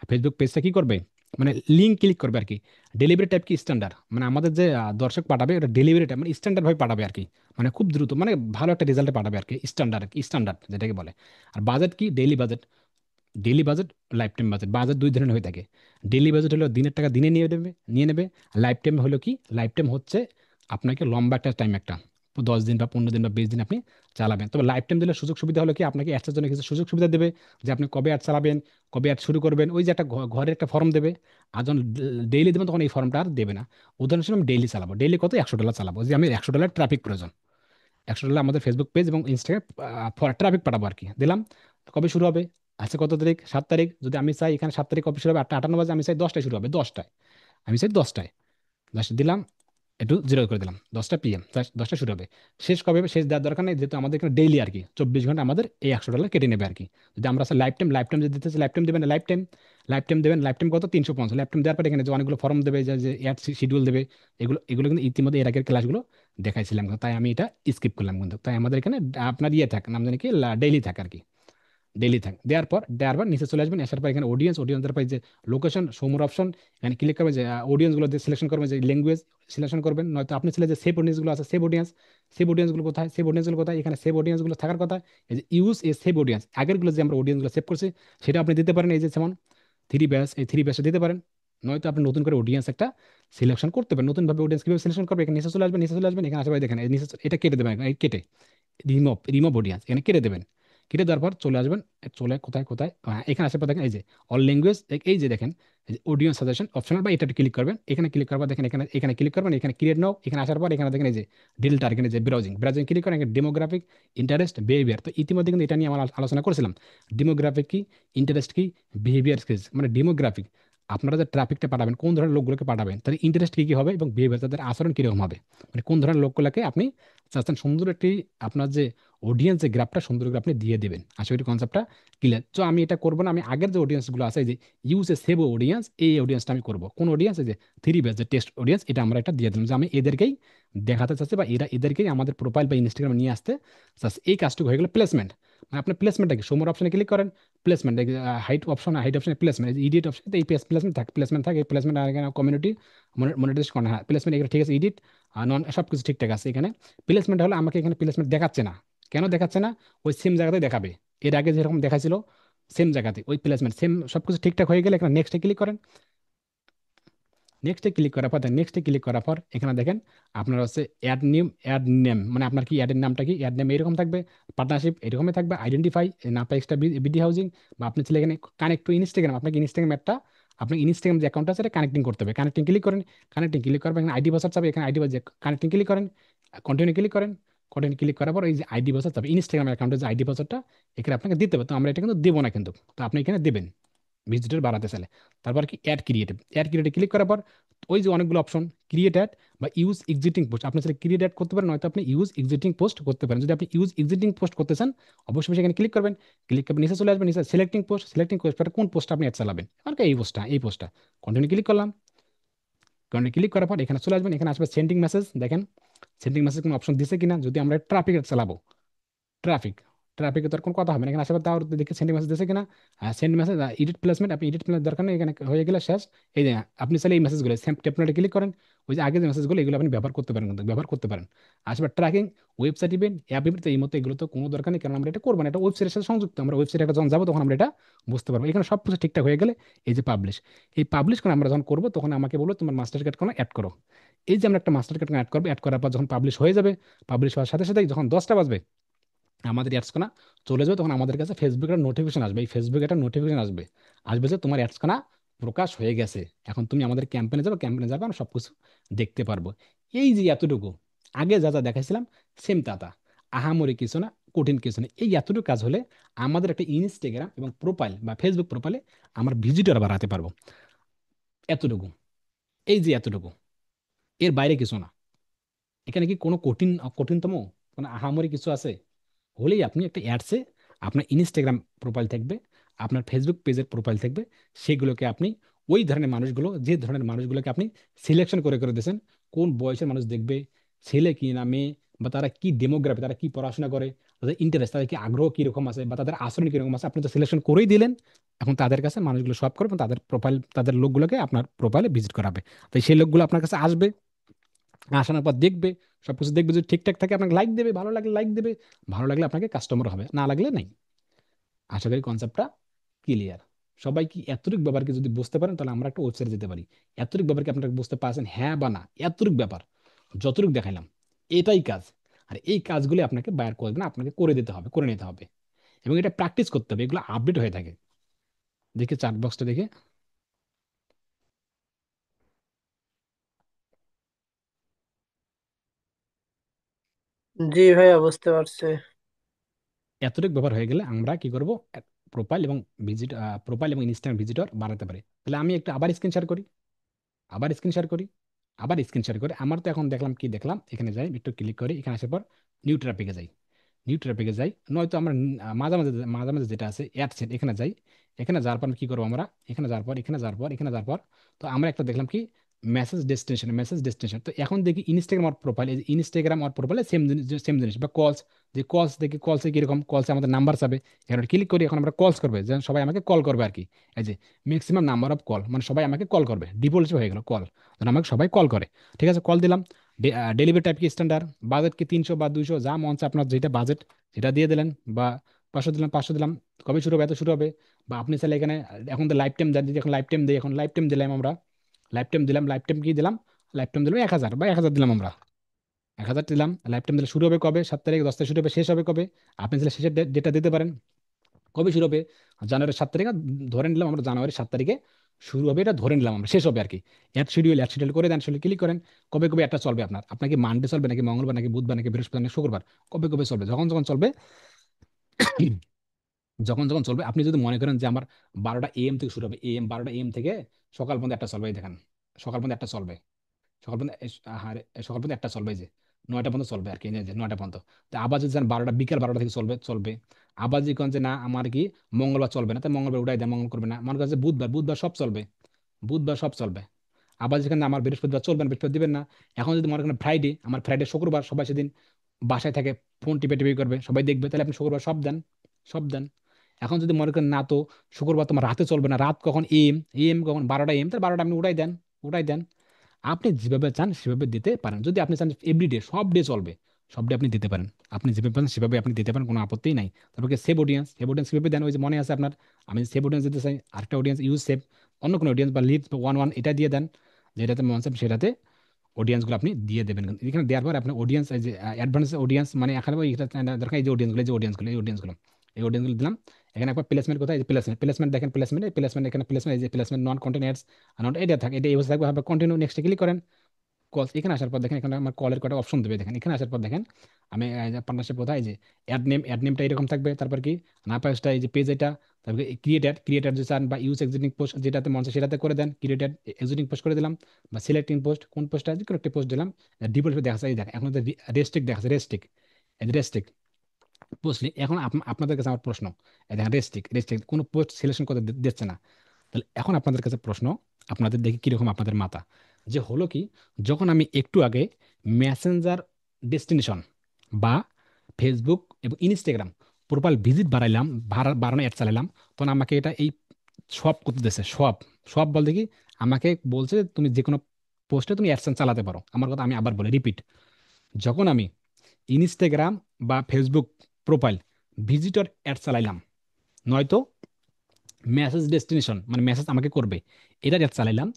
ফেসবুক পেজটা কি করবে, মানে লিঙ্ক ক্লিক করবে আর কি। ডেলিভারি টাইপ কি, স্ট্যান্ডার্ড, মানে আমাদের যে দর্শক পাঠাবে ওটা ডেলিভারি টাইপ, মানে স্ট্যান্ডার্ড ভাবে পাঠাবে আর কি, মানে খুব দ্রুত, মানে ভালো একটা রেজাল্টে পাঠাবে আর কি, স্ট্যান্ডার্ড যেটাকে বলে। আর বাজেট কি, daily budget, life time budget. Budget দুই ধরনের হয়ে থাকে। ডেইলি বাজেট হলো দিনের টাকা দিনে নিয়ে নেবে। লাইফ টাইম হলো কি, লাইফ টাইম হচ্ছে আপনাকে লম্বা একটা টাইম, একটা 10 দিন বা 15 দিন বা 20 দিন আপনি চালাবেন। তবে লাইফ টাইম দিলে সুযোগ সুবিধা হলো কি, আপনাকে অ্যাডসের জন্য কিছু সুযোগ সুবিধা দেবে, যে আপনি কবে অ্যাড চালাবেন, কবে অ্যাড শুরু করবেন, ওই যে একটা ঘরের একটা ফর্ম দেবে। আর যখন ডেইলি দেবেন, তখন এই ফর্মটা আর দেবে না। উদাহরণস্বরূপ আমি ডেইলি চালাবো, ডেইলি কত, $100 চালাবো, যে আমি $100 ট্রাফিক প্রয়োজন। $100 আমাদের ফেসবুক পেজ এবং ইনস্টাগ্রাম ট্রাফিক পাঠাবো আর কি, দিলাম। কবে শুরু হবে, আজকে কত তারিখ, 7 তারিখ। যদি আমি চাই এখানে 7 তারিখ কবে শুরু হবে, 8:58 বাজে, আমি চাই 10টায় শুরু হবে, 10টায়, আমি চাই 10টায়। 10 দিলাম, একটু জিরো করে দিলাম, 10টা PM, 10টা শুরু হবে। শেষ কবে হবে, শেষ দেওয়ার দরকার নেই, যেহেতু আমাদের এখানে ডেইলি আর কি 24 ঘন্টা আমাদের এই $100 কেটে নেবে আর কি। যদি আমরা লাইফ টাইম যদি দিতে চাই, লাইফ টাইম দেবেন, লাইফ টাইম দেবেন, লাইফ টাইম কত, 350। লাইফ টাইম দেওয়ার পর এখানে যে অনেকগুলো ফর্ম দেবে, যে অ্যাড শিডিউল দেবে, এগুলো এগুলো কিন্তু ইতিমধ্যে এর আগের ক্লাসগুলো দেখাইছিলাম, তাই আমি এটা স্কিপ করলাম কিন্তু। তাই আমাদের এখানে আপনার ইয়ে থাকে, নাম জানি কি, ডেইলি থাকে আর কি। ডেইলি থাকে, দেওয়ার পর নিচে চলে আসবেন, আসার পর এখানে অডিয়েন্স, অডিয়েন্সের পর যে লোকেশন সোমোর অপশন, এখানে ক্লিক করবেন যে অডিয়েন্স গুলো সিলেকশন করবেন, যে ল্যাঙ্গুয়েজ সিলেকশন করবেন, নয়তো আপনি ছেলে যে সেভ অডিয়েন্স গুলো আছে, সেভ অডিয়েন্স গুলো কোথায়, সেভ অডিয়েন্স গুলো কোথায়, এখানে সেভ অডিয়েন্স গুলো থাকার কথা। এই যে ইউজ এ সেভ অডিয়েন্স, আগের গুলো যে আমরা অডিয়েন্স গুলো সেভ করছি সেটা আপনি দিতে পারেন, এই যে যেমন থ্রি ব্যাস, এই থ্রি ব্যাসে দিতে পারেন। নয়তো আপনি নতুন করে অডিয়েন্স একটা সিলেকশন করতে পারেন, নতুন ভাবে অডিয়েন্স কিভাবে সিলেকশন করবে, এখানে নিচে চলে আসবেন, নিচে চলে আসবেন, এখানে আসবে দেখেন এই নিচে এটা কেটে দেবেন, এই কেটে রিমুভ অডিয়েন্স এখানে কেটে দেবেন। কেটে দেওয়ার পর চলে আসবেন, চলে কোথায় কোথায়, এখানে আসার পর দেখেন এই যে অল ল্যাঙ্গুয়েজ, এই যে দেখেন অডিয়েন্স সাজেশন অপশনাল, বা এটা ক্লিক করবেন, এখানে ক্লিক করবার দেখেন এখানে, এখানে ক্লিক করবেন, এখানে ক্রিয়েট নাও, এখানে আসার পর এখানে দেখেন এই যে ডিলটার, এখানে যে ব্রাউজিং, ক্লিক করেন, এখানে ডেমোগ্রাফিক, ইন্টারেস্ট, বিহেভিয়ার। তো ইতিমধ্যে কিন্তু এটা নিয়ে আমরা আলোচনা করেছিলাম। ডেমোগ্রাফিক কি, ইন্টারেস্ট কি, বিহেভিয়ার কি। মানে ডেমোগ্রাফিক, আপনারা যে ট্রাফিকটা পাঠাবেন, কোন ধরনের লোকগুলোকে পাঠাবেন, তাদের ইন্টারেস্ট কি কি হবে, এবং বিহেভিয়ার তাদের আচরণ কিরকম হবে, মানে কোন ধরনের লোকগুলোকে আপনি চাচ্ছেন সুন্দর একটি, আপনার যে অডিয়েন্স যে গ্রাফটা সুন্দর করে আপনি দিয়ে দেবেন। আশা করি কনসেপ্টটা ক্লিয়ার। তো আমি এটা করবো না, আমি আগের যে অডিয়েন্সগুলো আছে, এই যে ইউজ এ সেভ অডিয়েন্স, এই অডিয়েন্সটা আমি করবো। কোন অডিয়েন্স, এই যে থ্রি বেস যে টেস্ট অডিয়েন্স, এটা আমরা একটা দিয়ে দিলাম যে আমি এদেরকেই দেখাতে চাচ্ছি, বা এদেরকেই আমাদের প্রোফাইল বা ইনস্টাগ্রামে নিয়ে আসতে চাচ্ছি। এই কাজটুকু হয়ে গেলে প্লেসমেন্ট। মানে আপনার প্লেসমেন্টটা কি, সমর অপশনে ক্লিক করেন, প্লেসমেন্ট, হাইট অপশনে প্লেসমেন্ট, ইডিট অপশন, এই প্লেসমেন্ট থাকে, এই প্লেসমেন্ট আর এখানে কমিউনিটি মনিটাইজেশন করেন, হ্যাঁ প্লেসমেন্ট এগুলো ঠিক আছে, এডিট আর নন সব কিছু ঠিকঠাক আছে এখানে। প্লেসমেন্ট হলে আমাকে এখানে প্লেসমেন্ট দেখাচ্ছে না, কেন দেখাচ্ছে না, ওই সেম জায়গাতে দেখাবে, এর আগে যেরকম দেখাছিল সেম জায়গাতে ওই প্লেসমেন্ট সেম সবকিছু ঠিকঠাক হয়ে গেলে এখানে নেক্সটে ক্লিক করেন। নেক্সটে ক্লিক করার পর এখানে দেখেন আপনার হচ্ছে অ্যাড নেম, মানে আপনার কি অ্যাডের নামটা কি, অ্যাড নেম এরকম থাকবে, পার্টনারশিপ এরকমই থাকবে, identify Napa extra BD housing, বা আপনি ছেলে এখানে কানেক্ট টু ইনস্টাগ্রাম, আপনাকে ইনস্টাগ্রাম একটা, আপনি ইনস্টাগ্রাম যে অ্যাকাউন্ট আছে এটা কানেক্টিং করতে হবে, কানেক্টিং ক্লিক করেন। কানেক্টিং ক্লিক করবেন, এখানে আইডি বসাতে হবে, এখানে আইডি যে কানেক্টিং ক্লিক করেন, কন্টিনিউ ক্লিক করেন। কন্টিনিউ ক্লিক করার পর এই যে আইডি বসাতে হবে, ইনস্টাগ্রাম অ্যাকাউন্টের যে আইডি পাসওয়ার্ডটা এখানে আপনাকে দিতে হবে। তো আমরা এটা কিন্তু দেবো না কিন্তু, তো আপনি এখানে দেবেন ভিজিটর বাড়াতে চাইলে। তারপর কি অ্যাড ক্রিয়েটিভ ক্লিক করার পর ওই যে অনেকগুলো অপশন, ক্রিয়েট অ্যাড বা ইউজ এক্সিস্টিং পোস্ট, আপনি চাইলে ক্রিয়েট অ্যাড করতে পারেন, নয়তো আপনি ইউজ এক্সিস্টিং পোস্ট করতে পারেন। যদি আপনি ইউজ এক্সিস্টিং পোস্ট করতে চান অবশ্যই সেখানে ক্লিক করবেন। ক্লিক করবেন, নিচে চলে আসবেন, নিচে সিলেক্টিং পোস্ট কোন পোস্ট আপনি অ্যাড চালাবেন, আর কি এই পোস্টটা কন্টিনিউ ক্লিক করলাম। কন্টিনিউ ক্লিক করার পর এখানে চলে আসবেন, এখানে আসবে সেন্ডিং মেসেজ, দেখেন সেন্ডিং মেসেজ কোনো অপশন দিছে কিনা, যদি আমরা ট্রাফিক অ্যাড চালাবো, ট্রাফিক ট্রাফিকে তো আর কোনো কথা হবে না, এখানে আসার পর তাও দেখে সেন্ড মেসেজ দিয়েছে কিনা, সেন্ড মেসেজ, এডিট প্লেসমেন্ট, আপনি এডিট প্লেসমেন্ট দরকার নেই, এখানে হয়ে গেলে শেষ। এই যে আপনি চাইলে এই মেসেজগুলো সেম টেপলেটে ক্লিক করেন, ওই যে আগে যে মেসেজগুলো এগুলো আপনি ব্যবহার করতে পারেন, কিন্তু ব্যবহার করতে পারেন। আসবে tracking, website event, app event, এই মতো এগুলো তো কোনো দরকার নেই, কারণ আমরা এটা করবো না, এটা ওয়েবসাইটের সাথে সংযুক্ত, আমরা ওয়েবসাইটে একটা যখন যাবো তখন আমরা এটা বুঝতে পারবো। এখানে সব কিছু ঠিকঠাক হয়ে গেলে এই যে পাবলিশ, এই পাবলিশ করে আমরা যখন করবো তখন আমাকে বলবো তোমার মাস্টার কার্ড কোনো অ্যাড করো। এই যে আমরা একটা মাস্টার কার্ড অ্যাড করবো, অ্যাড করার পর যখন পাবলিশ হয়ে যাবে, পাবলিশ হওয়ার সাথে সাথে যখন 10টা বাজবে আমাদের অ্যাডস কানা চলে যাবে, তখন আমাদের কাছে ফেসবুকের নোটিফিকেশন আসবে, এই ফেসবুকে একটা নোটিফিকেশন আসবে, আসবে যে তোমার অ্যাডস কানা প্রকাশ হয়ে গেছে, এখন তুমি আমাদের ক্যাম্পেনে যাবে আমরা সব কিছু দেখতে পারবো। এই যে এতটুকু, আগে যা যা দেখাইছিলাম সেম তা আহামরি কিছু না, কঠিন কিছু না, এই এতটুকু কাজ হলে আমাদের একটা ইনস্টাগ্রাম এবং প্রোফাইল বা ফেসবুক প্রোফাইলে আমার ভিজিটর বাড়াতে পারবো। এতটুকু, এই যে এতটুকু, এর বাইরে কিছু না। এখানে কি কোনো কঠিনতম কোনো আহামরি কিছু আছে, হলেই আপনি একটা অ্যাডসে আপনার ইনস্টাগ্রাম প্রোফাইল থাকবে, আপনার ফেসবুক পেজের প্রোফাইল থাকবে, সেগুলোকে আপনি ওই ধরনের মানুষগুলো, যে ধরনের মানুষগুলোকে আপনি সিলেকশন করে করে দিয়েছেন, কোন বয়সের মানুষ দেখবে, ছেলে কি না মেয়ে, বা তারা কি ডেমোগ্রাফি, তারা কি পড়াশোনা করে, তাদের ইন্টারেস্ট, তাদের কি আগ্রহ কীরকম আছে, বা তাদের আচরণ কীরকম আছে, আপনি তো সিলেকশন করেই দিলেন। এখন তাদের কাছে মানুষগুলো সব করবেন, তাদের প্রোফাইল, তাদের লোকগুলোকে আপনার প্রোফাইলে ভিজিট করাবে। তাই সেই লোকগুলো আপনার কাছে আসবে, আসানোর পর দেখবে, সবকিছু দেখবে, যদি ঠিকঠাক থাকে আপনাকে লাইক দেবে, ভালো লাগলে লাইক দেবে, ভালো লাগলে আপনাকে কাস্টমার হবে, না লাগলে নাই। আশা করি কনসেপ্টটা ক্লিয়ার। সবাই কি এতটুকু ব্যাপারকে যদি বুঝতে পারেন তাহলে আমরা একটা ওয়েবসাইটে যেতে পারি। এতটুকু ব্যাপারকে আপনারা বুঝতে পারছেন, হ্যাঁ বা না? এতটুকু ব্যাপার যতটুকু দেখাইলাম এটাই কাজ। আর এই কাজগুলি আপনাকে বাইর করবে না, আপনাকে করে দিতে হবে, করে নিতে হবে, এবং এটা প্র্যাকটিস করতে হবে, এগুলো আপডেট হয়ে থাকে। দেখে চাট বক্সটা দেখে, জি ভাইয়া, বুঝতে পারছি। এতটুকু ব্যবহার হয়ে গেলে আমরা কি করব, প্রোফাইল এবং প্রোফাইল এবং ইনস্টাগ্রাম ভিজিটর বাড়াতে পারি। তাহলে আমি একটু আবার স্ক্রিন শেয়ার করি, আবার স্ক্রিন শেয়ার করি, আবার স্ক্রিন শেয়ার করে আমার তো এখন দেখলাম, কি দেখলাম, এখানে যাই একটু ক্লিক করি, এখানে আসার পর নিউ ট্রাফিকে যাই, নয়তো আমরা মাঝে মাঝে মাঝে মাঝে যেটা আছে অ্যাডসেট, এখানে যাই। এখানে যাওয়ার পর কি করবো আমরা, এখানে যাওয়ার পর তো আমরা একটা দেখলাম কি, মেসেজ ডেস্টিনেশন। তো এখন দেখি ইনস্টাগ্রাম আর প্রোফাইল, এই ইনস্টাগ্রাম আর প্রোফাইলে সেম জিনিস। বা কলস, যে কলস দেখি, কলসে কিরকম, কলসে আমাদের নাম্বার চাবে, এখানে ক্লিক করি, এখন আমরা কলস করবে, যেন সবাই আমাকে কল করবে আর কি। এই যে ম্যাক্সিমাম নাম্বার অফ কল, মানে সবাই আমাকে কল করবে, ডিফল্ট হয়ে গেল কল, যেন আমাকে সবাই কল করে। ঠিক আছে, কল দিলাম। ডেলিভারি টাইপ কি স্ট্যান্ডার্ড, বাজেট কি 300 বা 200, যা মন চায় আপনার যেটা বাজেট সেটা দিয়ে দিলেন। বা 500 দিলাম। কবে শুরু হবে? এত শুরু হবে। বা আপনি চাইলে এখানে, এখন তো লাইফ টাইম যদি এখন লাইফ টাইম দিই, এখন লাইফ টাইম দিলাম আমরা, লাইফ টাইম দিলাম, লাইফ টাইম কি দিলাম, লাইফ টাইম দিলাম 1,000 বা 1,000 দিলাম আমরা, 1,000 দিলাম। লাইফ টাইম দিলে শুরু হবে কবে? 7 তারিখ, 10 তারিখ শুরু হবে, শেষ হবে কবে? আপনি চাইলে শেষের ডেটটা দিতে পারেন। কবে শুরু হবে? জানুয়ারি 7 তারিখে ধরে নিলাম আমরা, জানুয়ারি 7 তারিখে শুরু হবে, এটা ধরে নিলাম আমরা, শেষ হবে আর কি। অ্যাড শিডিউল করে দেন, শিডিউল ক্লিক করেন। কবে কবে একটা চলবে আপনাকে মানডে চলবে নাকি মঙ্গলবার নাকি বুধবার নাকি বৃহস্পতিবার নাকি শুক্রবার, কবে কবে চলবে, যখন যখন চলবে, যখন যখন চলবে। আপনি যদি মনে করেন যে আমার 12টা AM থেকে শুরু হবে, AM 12টা AM থেকে সকাল পর্যন্ত একটা চলবে, এই দেখেন, সকাল পর্যন্ত একটা চলবে, সকাল পর্যন্ত হ্যাঁ, সকাল পর্যন্ত একটা চলবে, এই যে 9টা পর্যন্ত চলবে আর কি, এই যে 9টা পর্যন্ত। তো আবার যদি চান বিকাল 12টা থেকে চলবে। আবার যদি কোন যে না আমার কি মঙ্গলবার চলবে না, তাই মঙ্গলবার উঠাই দেয়, মঙ্গল করবে না, মনে করেন যে বুধবার সব চলবে, বুধবার সব চলবে। আবার যেখানে আমার বৃহস্পতিবার চলবে না, বৃহস্পতি দিবেন না। এখন যদি মনে করেন ফ্রাইডে, আমার ফ্রাইডে শুক্রবার, সবাই সেদিন বাসায় থাকে, ফোন টিপে টিপে করবে, সবাই দেখবে, তাহলে আপনি শুক্রবার সব দেন, সব দেন। এখন যদি মনে করেন না, তো শুক্রবার তোমার রাতে চলবে না, রাত কখন, এম কখন, 12টা AM, তাহলে 12টা আপনি উঠাই দেন, উঠাই দেন। আপনি যেভাবে চান সেভাবে দিতে পারেন। যদি আপনি চান এভরিডে সব ডে চলবে, সব ডে আপনি দিতে পারেন। আপনি যেভাবে পারেন সেভাবে আপনি দিতে পারেন, কোনো আপত্তি নাই। তারপরে সেভ অডিয়েন্স কিভাবে দেন? ওই যে মনে আছে আপনার, আমি সেভ অডিয়েন্স দিতে চাই, আরেকটা অডিয়েন্স ইউজ সেভ, অন্য কোনো অডিয়েন্স বা লিড ওয়ান ওয়ান এটা দিয়ে দেন, যেটাতে মন চায় সেটাতে অডিয়েন্সগুলো আপনি দিয়ে দেবেন। এখানে দেওয়ার পর আপনার অডিয়েন্স, এই যে অ্যাডভান্স অডিয়েন্স, মানে এখানে ওই এটা দরকার, এই যে অডিয়েন্সগুলো, এই অডিয়েন্সগুলো দিলাম। এখানে একবার প্লেসমেন্ট কোথায়, প্লেসমেন্ট দেখেন, প্লেসমেন্ট এখানে প্লেসমেন্ট, এই যে placement non content ads, not এটা থাকে, এটা ইউজ থাকবে, কন্টিনিউ নেক্সট ক্লিক করেন। কল, এখানে আসার পর দেখেন, এখানে আমার কলের কটা অপশন দেবে, দেখেন এখানে আসার পর দেখেন, আমি পার্টনারশিপ কোথায়, এই যে অ্যাড নেমটা এরকম থাকবে, তারপর কি না পেজটা, এই যে পেজ এটা, তারপরে ক্রিয়েটার যে চান, বা ইউজ এক্সিস্টিং পোস্ট যেটাতে মন চায় সেটাতে করে দেন, ক্রিয়েটার এক্সিস্টিং পোস্ট করে দিলাম। বা সিলেক্টিং পোস্ট, কোন পোস্টটা, যে কোনো একটা পোস্ট দিলাম। ডিফল্ট দেখা যায়, এই দেখ এখন রেস্ট্রিক্ট দেখাচ্ছে, রেস্ট্রিক্ট পোস্ট। এখন আপনাদের কাছে আমার প্রশ্ন, এই দেখেন রেস্ট্রিক্ট কোনো পোস্ট সিলেকশন করতে দিচ্ছে না। তাহলে এখন আপনাদের কাছে প্রশ্ন, আপনাদের দেখি কিরকম আপনাদের মাথা, যে হলো কি, যখন আমি একটু আগে মেসেঞ্জার ডেস্টিনেশন বা ফেসবুক এবং ইনস্টাগ্রাম প্রোফাইল ভিজিট বাড়াইলাম, বাড়ানো অ্যাড চালাইলাম, তখন আমাকে এটা এই সব করতে দিচ্ছে, সব, সব বলতে কি, আমাকে বলছে যে তুমি যে কোনো পোস্টে তুমি অ্যাডসেন্স চালাতে পারো। আমার কথা আমি আবার বলি, রিপিট, যখন আমি ইনস্টাগ্রাম বা ফেসবুক প্রোফাইল ভিজিটর অ্যাড চালাইলাম, নয়তো মেসেজ ডেস্টিনেশন মানে মেসেজ আমাকে করবে, এটা অ্যাড চালাইলাম,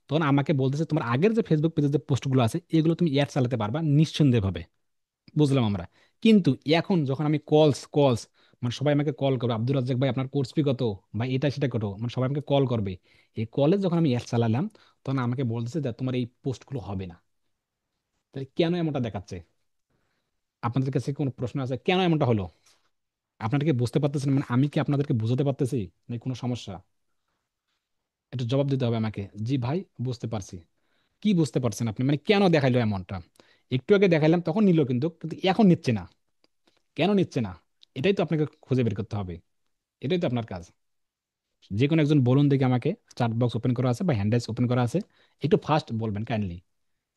তখন আমাকে বলতেছে তোমার আগের যে ফেসবুক পেজের যে পোস্টগুলো আছে এগুলো তুমি অ্যাড চালাতে পারবা নিঃসন্দেহভাবে। বুঝলাম আমরা। কিন্তু এখন যখন আমি কলস, মানে সবাই আমাকে কল করবে, আব্দুল রাজ্জাক ভাই আপনার কোর্স ফি কত, ভাই এটা সেটা কত, মানে সবাই আমাকে কল করবে, এই কলে যখন আমি অ্যাড চালালাম, তখন আমাকে বলতেছে যে তোমার এই পোস্টগুলো হবে না। তাহলে কেন এমনটা দেখাচ্ছে? আপনাদের কাছে কোনো প্রশ্ন আছে কেন এমনটা হলো? আপনারা কি বুঝতে পারতেছেন, মানে আমি কি আপনাদেরকে বুঝাতে পারতেছি নাকি কোনো সমস্যা? এটা জবাব দিতে হবে আমাকে। জি ভাই, বুঝতে পারছি। কি বুঝতে পারছেন আপনি, মানে কেন দেখাইলো এমনটা? একটু আগে দেখাইলাম তখন নিল, কিন্তু কিন্তু এখন নিচ্ছে না, কেন নিচ্ছে না? এটাই তো আপনাকে খুঁজে বের করতে হবে, এটাই তো আপনার কাজ। যে কোনো একজন বলুন দেখি আমাকে, চার্ট বক্স ওপেন করা আছে বা হ্যান্ডেলস ওপেন করা আছে, একটু ফাস্ট বলবেন কাইন্ডলি,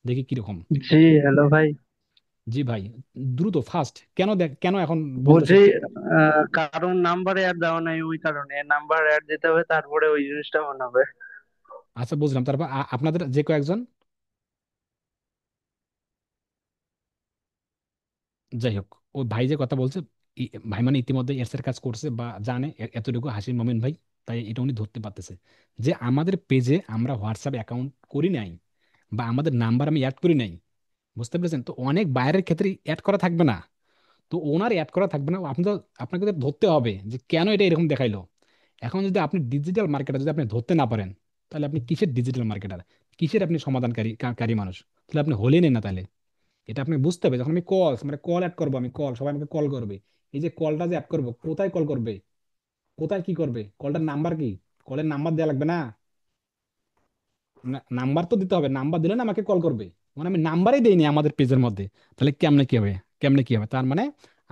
দেখি কিরকম। জি, হ্যালো ভাই। জি ভাই, দ্রুত ফাস্ট, কেন কেন এখন বলতেছে? বুঝি। কারণ নাম্বারে অ্যাড দেওয়া নাই, ওই কারণে নাম্বার অ্যাড দিতে হবে, তারপরে ওই জিনিসটা বানাবে। আচ্ছা বুঝলাম, তারপর আপনাদের যে কয়েকজন, যাই হোক, ওই ভাই যে কথা বলছে, ভাই মানে ইতিমধ্যে এর কাজ করছে বা জানে, এতটুকু হাসির মোমেন ভাই, তাই এটা উনি ধরতে পারতেছে, যে আমাদের পেজে আমরা হোয়াটসঅ্যাপ অ্যাকাউন্ট করি নাই, বা আমাদের নাম্বার আমি অ্যাড করি নাই। বুঝতে পেরেছেন? তো অনেক বাইরের ক্ষেত্রে অ্যাড করা থাকবে না, তো ওনার অ্যাড করা থাকবে না, আপনি তো, আপনাকে তো ধরতে হবে যে কেন এটা এরকম দেখাইলো। এখন যদি আপনি ডিজিটাল মার্কেটার যদি আপনি ধরতে না পারেন, তাহলে আপনি কিসের ডিজিটাল মার্কেটার, কিসের আপনি সমাধানকারী কারী মানুষ, তাহলে আপনি হলেনই না তাহলে। এটা আপনি বুঝতে হবে, যখন আমি মানে কল অ্যাড করবো, আমি কল, সবাই আমাকে কল করবে, এই যে কলটা যে অ্যাড করবো, কোথায় কল করবে, কোথায় কি করবে, কলটার নাম্বার কি, কলের নাম্বার দেওয়া লাগবে না? নাম্বার তো দিতে হবে, নাম্বার দিলে না আমাকে কল করবে, মানে আমি নাম্বারই দেইনি আমাদের পেজের মধ্যে। তাহলে কেমনে কি হবে, কেমনে কি হবে? তার মানে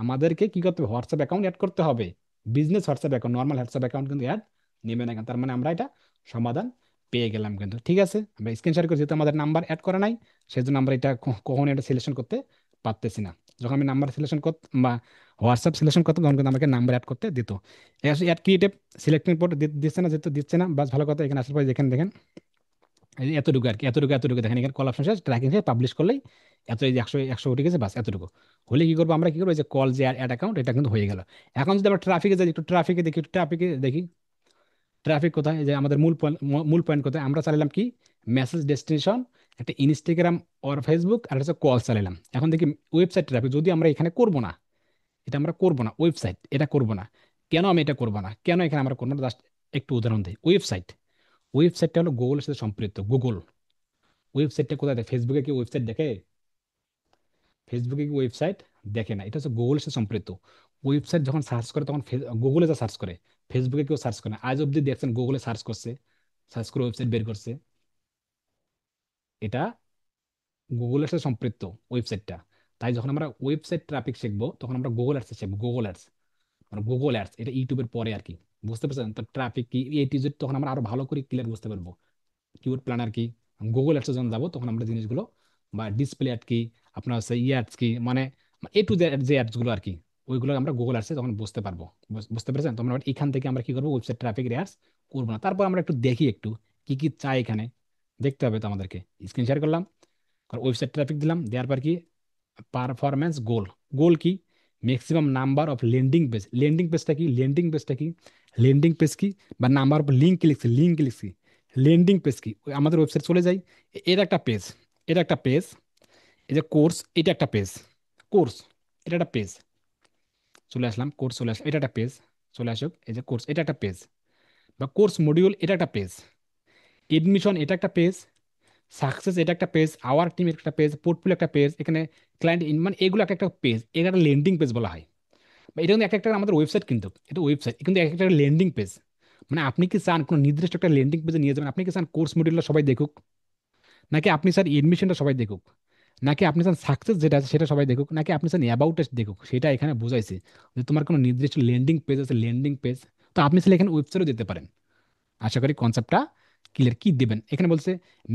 আমাদেরকে কি করতে হবে, হোয়াটসঅ্যাপ অ্যাকাউন্ট অ্যাড করতে হবে। Business WhatsApp account, normal WhatsApp account কিন্তু অ্যাড নেবে না কেন? তার মানে আমরা এটা সমাধান পেয়ে গেলাম কিন্তু। ঠিক আছে, আমরা স্ক্রিন শেয়ার করে, যেহেতু আমাদের নাম্বার অ্যাড করা নাই, সেজন্য আমরা এটা কখনো এটা সিলেকশন করতে পারতেছি না। যখন আমি নাম্বার সিলেকশন করতে বা হোয়াটসঅ্যাপ সিলেকশন করতাম, তখন কিন্তু আমাকে নাম্বার অ্যাড করতে দিত। অ্যাড ক্রিয়েটিভ সিলেক্টিং পর দিচ্ছে না, যেহেতু দিচ্ছে না, বাস ভালো কথা। এখানে আসার পরে দেখেন দেখেন এই যে এতটুকু আর কি, এতটুকু এতটুকু দেখেন, এখানে কল অপশন শেষ, ট্র্যাকিং শেষ, পাবলিশ করলেই এত, এই যে 100 100 উঠে গেছে, বাস এতটুকু। হলে কি করবো আমরা, কি করবো, এই যে কল যে অ্যাড অ্যাকাউন্ট, এটা কিন্তু হয়ে গেল। এখন যদি আমরা ট্রাফিকে যাই, একটু ট্রাফিকে দেখি, একটু ট্রাফিকে দেখি ট্রাফিক কোথায়, এই যে আমাদের মূল পয়েন্ট কোথায়, আমরা চালালাম কি, মেসেজ ডেস্টিনেশন, একটা ইনস্টাগ্রাম ওর ফেসবুক, আর হচ্ছে কল চালালাম। এখন দেখি ওয়েবসাইট ট্রাফিক, যদি আমরা এখানে করব না, এটা আমরা করব না, ওয়েবসাইট এটা করব না। কেন আমি এটা করব না, কেন এখানে আমরা করবো না, জাস্ট একটু উদাহরণ দিই। ওয়েবসাইটটা হলো গুগলের সাথে সম্পৃক্ত। ওয়েবসাইটটা কোথায় দেখে? ফেসবুকে কি ওয়েবসাইট দেখে? ফেসবুকে কি ওয়েবসাইট দেখে না, এটা হচ্ছে গুগলের সাথে সম্পৃক্ত। ওয়েবসাইট যখন সার্চ করে, তখন গুগলে যা সার্চ করে, ফেসবুকে কেউ সার্চ করে না। আজ অব্দি দেখছেন গুগলে সার্চ করছে, সার্চ করে ওয়েবসাইট বের করছে? এটা গুগলের সাথে সম্পৃক্ত ওয়েবসাইটটা। তাই যখন আমরা ওয়েবসাইট ট্রাফিক শিখবো, তখন আমরা গুগল অ্যাডস শিখবো। গুগল অ্যাডস মানে গুগল অ্যাডস, এটা ইউটিউবের পরে আর কি। বুঝতে পারছেন তো ট্রাফিক কি, এই টু জেড, তখন আমরা আরো ভালো করে ক্লিয়ার বুঝতে পারবো। কিওয়ার্ড প্ল্যানার কি, গুগল অ্যাডসে যখন যাবো, তখন আমরা জিনিসগুলো, বা ডিসপ্লে অ্যাড কি, আপনার হচ্ছে অ্যাডস কি, মানে এ টু যে অ্যাডস গুলো আর কি, ওইগুলো আমরা গুগল অ্যাডসে তখন বুঝতে পারবো। বুঝতে পেরেছেন? তোমরা এখান থেকে আমরা কি করবো, ওয়েবসাইট ট্রাফিক অ্যাডস করবো না। তারপর আমরা একটু দেখি একটু কি কি চাই এখানে, দেখতে হবে তো আমাদেরকে। স্ক্রিন শেয়ার করলাম, ওয়েবসাইট ট্রাফিক দিলাম, দেওয়ার পর কি, পারফরমেন্স গোল। গোল কি, maximum number of lending page. Lending page কি, বা নাম্বার অফ লিঙ্ক ক্লিকস কি। লেন্ডিং পেজ কি, ওই আমাদের ওয়েবসাইট চলে যাই, এর একটা পেজ, এটা একটা পেজ, এই যে কোর্স, এটা একটা পেজ, কোর্স, এটা একটা পেজ, চলে আসলাম, কোর্স চলে আসলাম, এটা একটা পেজ, চলে আসুক, এই যে কোর্স, এটা একটা পেজ, বা কোর্স মডিউল, এটা একটা পেজ, এডমিশন, এটা একটা পেজ, সাকসেস, এটা একটা পেজ, আওয়ার টিম, একটা পেজ, পোর্টফোলিও একটা পেজ, এখানে ক্লায়েন্ট ইন, মানে এগুলো একটা একটা পেজ, এটা একটা লেন্ডিং পেজ বলা হয়। বা এটা কিন্তু এক একটা আমাদের ওয়েবসাইট, কিন্তু এটা ওয়েবসাইট কিন্তু এক একটা ল্যান্ডিং পেজ। মানে আপনি কি চান কোনো নির্দিষ্ট একটা ল্যান্ডিং পেজে নিয়ে যাবেন? আপনি কি চান কোর্স মডিউলটা সবাই দেখুক, নাকি আপনি চান এডমিশনটা সবাই দেখুক, নাকি আপনি চান সাকসেস যেটা আছে সেটা সবাই দেখুক, নাকি আপনি চান অ্যাবাউট দেখুক? সেটা এখানে বোঝাইছে যে তোমার কোনো নির্দিষ্ট ল্যান্ডিং পেজ আছে, ল্যান্ডিং পেজ। তো আপনি চাইলে এখানে ওয়েবসাইটও দিতে পারেন। আশা করি কনসেপ্টটা ক্লিয়ার। কি দিবেন এখানে বলছে,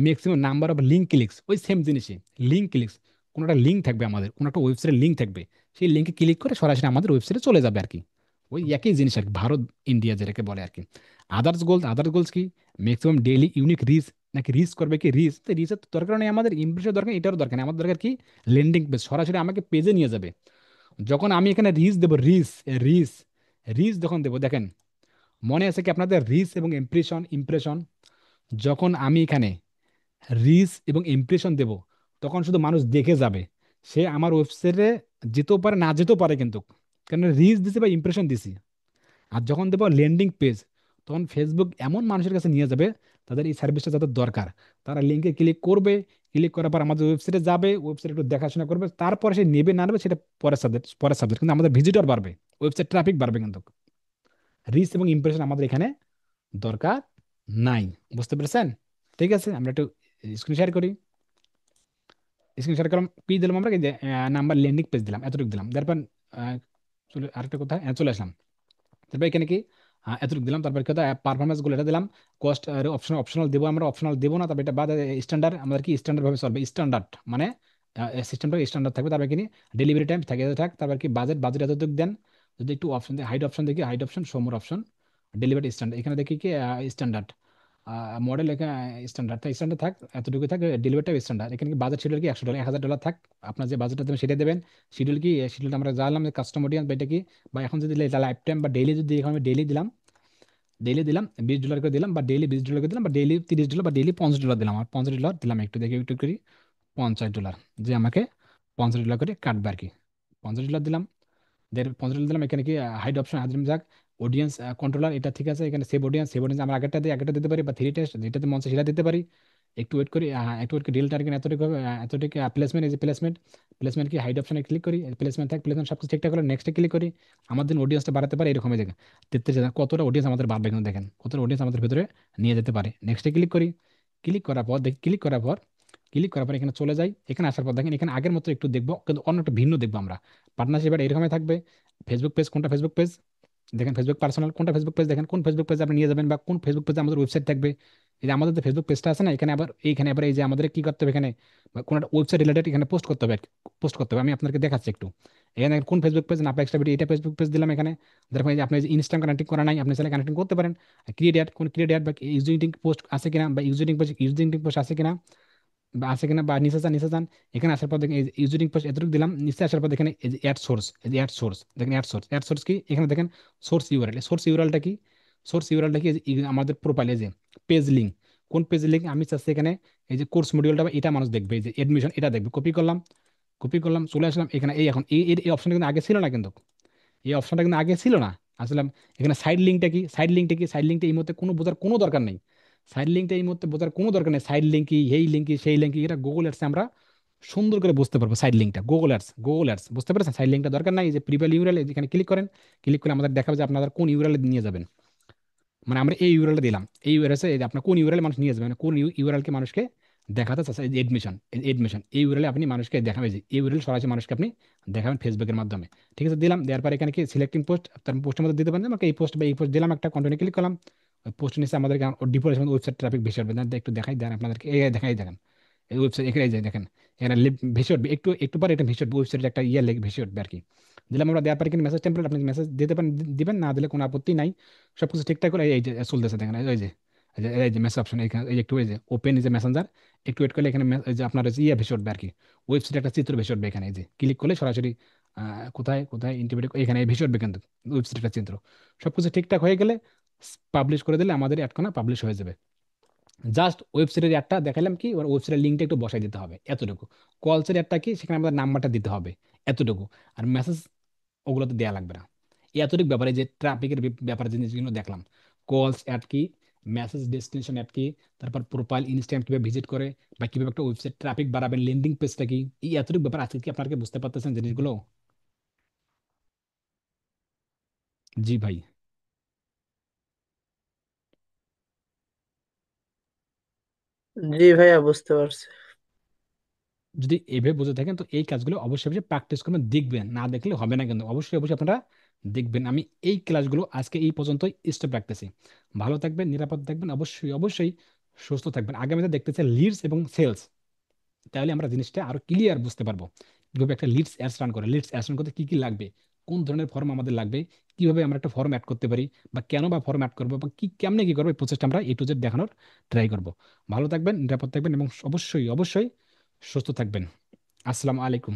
maximum number of link clicks, ওই সেম জিনিসই, লিঙ্ক ক্লিকস। কোনো একটা লিঙ্ক থাকবে আমাদের, কোনো একটা ওয়েবসাইটের লিঙ্ক থাকবে, সেই লিঙ্কে ক্লিক করে সরাসরি আমাদের ওয়েবসাইটে চলে যাবে আর কি। ওই একই জিনিস আর কি, ভারত ইন্ডিয়া যেটাকে বলে আর কি। আদার্স গোলস কি, ম্যাক্সিমাম ডেইলি ইউনিক রিচ, নাকি রিচ করবে কি, রিচ, তো রিচের দরকার নেই আমাদের, ইমপ্রেসের দরকার নেই, এটারও দরকার নেই। আমাদের দরকার কি, ল্যান্ডিং পেজ, সরাসরি আমাকে পেজে নিয়ে যাবে। যখন আমি এখানে রিচ দেবো, রিচ রিচ যখন দেবো, দেখেন, মনে আছে কি আপনাদের, রিচ এবং ইমপ্রেশন, যখন আমি এখানে রিচ এবং ইমপ্রেশন দেব, তখন শুধু মানুষ দেখে যাবে, সে আমার ওয়েবসাইটে যেতেও পারে, না যেতেও পারে কিন্তু, কারণ রিচ দিছি বা ইমপ্রেশন দিছি। আর যখন দেবো ল্যান্ডিং পেজ, তখন ফেসবুক এমন মানুষের কাছে নিয়ে যাবে, তাদের এই সার্ভিসটা যাদের দরকার, তারা লিঙ্কে ক্লিক করবে, ক্লিক করার পর আমাদের ওয়েবসাইটে যাবে, ওয়েবসাইট একটু দেখাশোনা করবে, তারপরে সে নেবে না নেবে সেটা পরের সাবজেক্ট, কিন্তু আমাদের ভিজিটর বাড়বে, ওয়েবসাইট ট্রাফিক বাড়বে কিন্তু। রিচ এবং ইমপ্রেশন আমাদের এখানে দরকার নাই। বুঝতে পেরেছেন? ঠিক আছে, আমরা একটু স্ক্রিন শেয়ার করি। স্ক্রিন শেয়ার করলাম, কি দিলাম আমরা, এই যে নাম্বার ল্যান্ডিং পেজ দিলাম, এতটুকু দিলাম, তারপর চলে আরেকটা কথা, চলে আসলাম। তারপর এখানে কি, এতটুকু দিলাম, তারপর কথা পারফরমেন্স গুলো এটা দিলাম। কস্ট অপশনাল দেবো, আমরা অপশনাল দেবো না, তারপর এটা বাদ। স্ট্যান্ডার্ড আমাদের কি, স্ট্যান্ডার্ড ভাবে চলবে, স্ট্যান্ডার্ড মানে সিস্টেমটা স্ট্যান্ডার্ড থাকবে। তারপর কি, ডেলিভারি টাইম থাকে থাক, তারপর কি, বাজেট এতটুকু দেন। যদি একটু অপশন হাইড অপশন দেখি, হাইড অপশন, সোমোর অপশন, ডেলিভারি স্ট্যান্ডার্ড, এখানে দেখি কি, স্ট্যান্ডার্ড মডেল, এখানে স্ট্যান্ডার্ড থাক, এতটুকু থাক। ডেলিভারিটা স্ট্যান্ডার্ড, এখানে কি বাজেট শিডিউল কি, $100, $1000 থাক। আপনার যে বাজেটটা দেবেন সেটা দেবেন। শিডিউল কি, শিডিউলটা আমরা জানলাম, কাস্টম অডিয়েন্স বা এটা কি, বা এখন যদি লাইফ টাইম বা ডেইলি, যদি এখানে ডেইলি দিলাম, ডেইলি দিলাম $20 করে দিলাম, বা ডেইলি $20 করে দিলাম, বা ডেইলি $30, বা ডেইলি $50 দিলাম। আর $50 দিলাম, একটু দেখি একটু করি, $50, যে আমাকে $50 করে কাটবে আর কি। $50 দিলাম, $50 দিলাম। এখানে কি, হাইড অপশন হাজরিম যাক, অডিয়েন্স কন্ট্রোলার, এটা ঠিক আছে। এখানে সেভ অডিয়েন্স আমরা আগেরটা দিই, আগেরটা দিতে পারি, বা থ্রি টেস্ট যেটাতে মন চায় সেটা দিতে পারি। একটু ওয়েট করি, একটু ওয়েট করি, ডিল টার্গেট এতটুকু হবে, এতটুকু। প্লেসমেন্ট, এই যে প্লেসমেন্ট কি, হাইড অপশনে ক্লিক করি, প্লেসমেন্ট সব কিছু ঠিকঠাক হলে নেক্সটে ক্লিক করি। আমাদের অডিয়েন্সটা বাড়াতে পারে, এরকমই দেখেন 33,000, কতটা অডিয়েন্স আমাদের বাড়বে কিন্তু, দেখেন কতটা অডিয়েন্স আমাদের ভিতরে নিয়ে যেতে পারে। নেক্সটে ক্লিক করি, ক্লিক করার পর দেখি, ক্লিক করার পর এখানে চলে যাই। এখানে আসার পর দেখেন, এখানে আগের মতো একটু দেখবো, কিন্তু অন্য একটা ভিন্ন দেখবো আমরা। পার্টনারশিপ এরকমই থাকবে। ফেসবুক পেজ, কোনটা ফেসবুক পেজ, দেখেন ফেসবুক পার্সোনাল, কোনটা ফেসবুক পেজ, দেখেন কোন ফেসবুক পেজে আপনি নিয়ে যাবেন, বা কোন ফেসবুক পেজে আমাদের ওয়েবসাইট থাকবে। এই যে আমাদের যে ফেসবুক পেজটা আছে না, এখানে আবার এইখানে আবার এই যে আমাদের কি করতে হবে এখানে, বা কোনো একটা ওয়েবসাইট রিলেটেড এখানে পোস্ট করতে হবে, পোস্ট করতে হবে। আমি আপনাকে দেখাচ্ছি একটু। এখানে কোন ফেসবুক পেজ না, আপনার এক্সট্রা ভিডিও এটা ফেসবুক পেজ দিলাম এখানে। দেখুন এই যে আপনি যে ইনস্টাগ্রাম কানেক্টিং করা নাই, আপনি চাইলে কানেক্টিং করতে পারেন। ক্রিয়েট অ্যাড, কোন ক্রিয়েট অ্যাড বা ইউজিং পোস্ট আছে কিনা, বা ইউজিং পোস্ট আছে কিনা, বা আছে কিনা, বা নিচে যান। এখানে আসার পর দেখেন এই ইউজিং পোস্ট এতটুকু দিলাম, নিচে আসার পর দেখেন এই যে অ্যাড সোর্স, এই যে অ্যাড সোর্স দেখেন, অ্যাড সোর্স কি এখানে দেখেন, সোর্স ইউআরএল। সোর্স ইউআরএলটা কি? সোর্স ইউআরএলটা কি? এই যে আমাদের প্রোফাইলে যে পেজ লিঙ্ক, কোন পেজ লিঙ্ক আমি চাচ্ছি এখানে, এই যে কোর্স মডিউলটা বা এটা মানুষ দেখবে, এই যে এডমিশন এটা দেখবে। কপি করলাম চলে আসলাম এখানে। এই এখন এই অপশনটা কিন্তু আগে ছিল না কিন্তু, এই অপশনটা কিন্তু আগে ছিল না। আসলে এখানে সাইড লিঙ্কটা এই মুহূর্তে কোনো বোঝার কোনো দরকার নেই। সাইড লিঙ্কটা এই মুহূর্তে বোঝার কোনো দরকার নেই। সাইড লিঙ্ক কি, এই লিঙ্ক কি, সেই লিঙ্ক কি, এটা গুগল অ্যাডসে আমরা সুন্দর করে বুঝতে পারবো। সাইড লিঙ্কটা গুগল অ্যাডস বুঝতে পেরেছেন। সাইড লিঙ্কটা দরকার নাই, এই যে প্রিপেল ইউরাল এখানে ক্লিক করেন। ক্লিক করে আমাদের দেখাবে যে আপনাদের কোন ইউরালে নিয়ে যাবেন। মানে আমরা এই ইউআরএল দিলাম, এই ইউআরএল এই যে আপনার কোন ইউআরএল মানুষ নিয়ে যাবে, মানে কোন ইউআরএল কে মানুষকে দেখাতে চাচ্ছে। এই যে এডমিশন এই ইউআরএল আপনি মানুষকে দেখাবেন, যে এই ইউআরএল সরাসরি মানুষকে আপনি দেখাবেন ফেসবুকের মাধ্যমে। ঠিক আছে, দিলাম। দেওয়ার পর এখানে কি সিলেক্টিং পোস্ট, তার পোস্টের মধ্যে দিতে পারেন যে আমাকে এই পোস্ট বা এই পোস্ট দিলাম, একটা কন্টেন্ট ক্লিক করলাম। ওই পোস্ট নিচে আমাদেরকে ডিফল্ট ওয়েবসাইট ট্রাফিক বেশি হবে না, একটু দেখাই দেন আপনাদেরকে, এই দেখাই দেখেন। এই ওয়েবসাইট এখানে এই যে দেখেন, এখানে ভেসে উঠবে, একটু একটু পরে এটা ভেসে উঠবে, ওয়েবসাইটের একটা ইয়ে লেগে ভেসে উঠবে আর কি। দিলাম আমরা। দেওয়ার পরে কিন্তু মেসেজ টেমপ্লেট আপনি মেসেজ দিতে পারেন, দিবেন, না দিলে কোনো আপত্তি নাই। সবকিছু ঠিকঠাক করে এই যে চলতেছে দেখেন, এই যে মেসেজ অপশন এখানে, এই যে একটু এই যে ওপেন এই যে মেসেঞ্জার, একটু ওয়েট করলে এখানে এই যে আপনার এই যে ইয়ে ভেসে উঠবে আর কি, ওয়েবসাইটে একটা চিত্র ভেসে উঠবে এখানে। এই যে ক্লিক করলে সরাসরি কোথায় কোথায় ইন্টিগ্রেট এখানে ভেসে উঠবে কিন্তু ওয়েবসাইট একটা চিত্র। সবকিছু ঠিকঠাক হয়ে গেলে পাবলিশ করে দিলে আমাদের অ্যাডখানা পাবলিশ হয়ে যাবে। জাস্ট ওয়েবসাইটের অ্যাডটা দেখালাম, কি ওর ওয়েবসাইটের লিঙ্কটা একটু বসাই দিতে হবে এতটুকু। কলসের অ্যাডটা কি, সেখানে আমাদের নাম্বারটা দিতে হবে এতটুকু। আর মেসেজ ওগুলোতে দেওয়া লাগবে না। এই এতটুকু ব্যাপারে যে ট্রাফিকের ব্যাপারে জিনিসগুলো দেখলাম, কলস অ্যাড কি, মেসেজ ডেস্টিনেশন অ্যাড কি, তারপর প্রোফাইল ইনস্ট্যান্ট কিভাবে ভিজিট করে, বা কিভাবে একটা ওয়েবসাইট ট্রাফিক বাড়াবেন, ল্যান্ডিং পেজটা কি, এই এতটুকু ব্যাপার আছে কি আপনারা কি বুঝতে পারতেছেন জিনিসগুলো? জি ভাই। জি ভাইয়া, বুঝতে পারছি। যদি এভাবে বুঝে থাকেন তো এই কাজগুলো অবশ্যই অবশ্যই প্র্যাকটিস করবেন, দেখবেন, না দেখলে হবে না কিন্তু, অবশ্যই অবশ্যই আপনারা দেখবেন। আমি এই ক্লাসগুলো আজকে এই পর্যন্তই স্টপ রাখতেছি। ভালো থাকবেন, নিরাপদ থাকবেন, অবশ্যই অবশ্যই সুস্থ থাকবেন। আগামীতে দেখতে চাই লিডস এবং সেলস, তাহলে আমরা জিনিসটা আরো ক্লিয়ার বুঝতে পারবো কিভাবে একটা লিডস অ্যাডস রান করে, লিডস অ্যাডস রান করতে কি কি লাগবে, কোন ধরনের ফর্ম আমাদের লাগবে, কিভাবে আমরা একটা ফর্ম অ্যাড করতে পারি, বা কেন বা ফর্ম অ্যাড করবো, বা কি কেমনে কি করবো, এই প্রসেসটা আমরা এ টু জেড দেখানোর ট্রাই করবো। ভালো থাকবেন, নিরাপদ থাকবেন, এবং অবশ্যই অবশ্যই সুস্থ থাকবেন। আসসালামু আলাইকুম।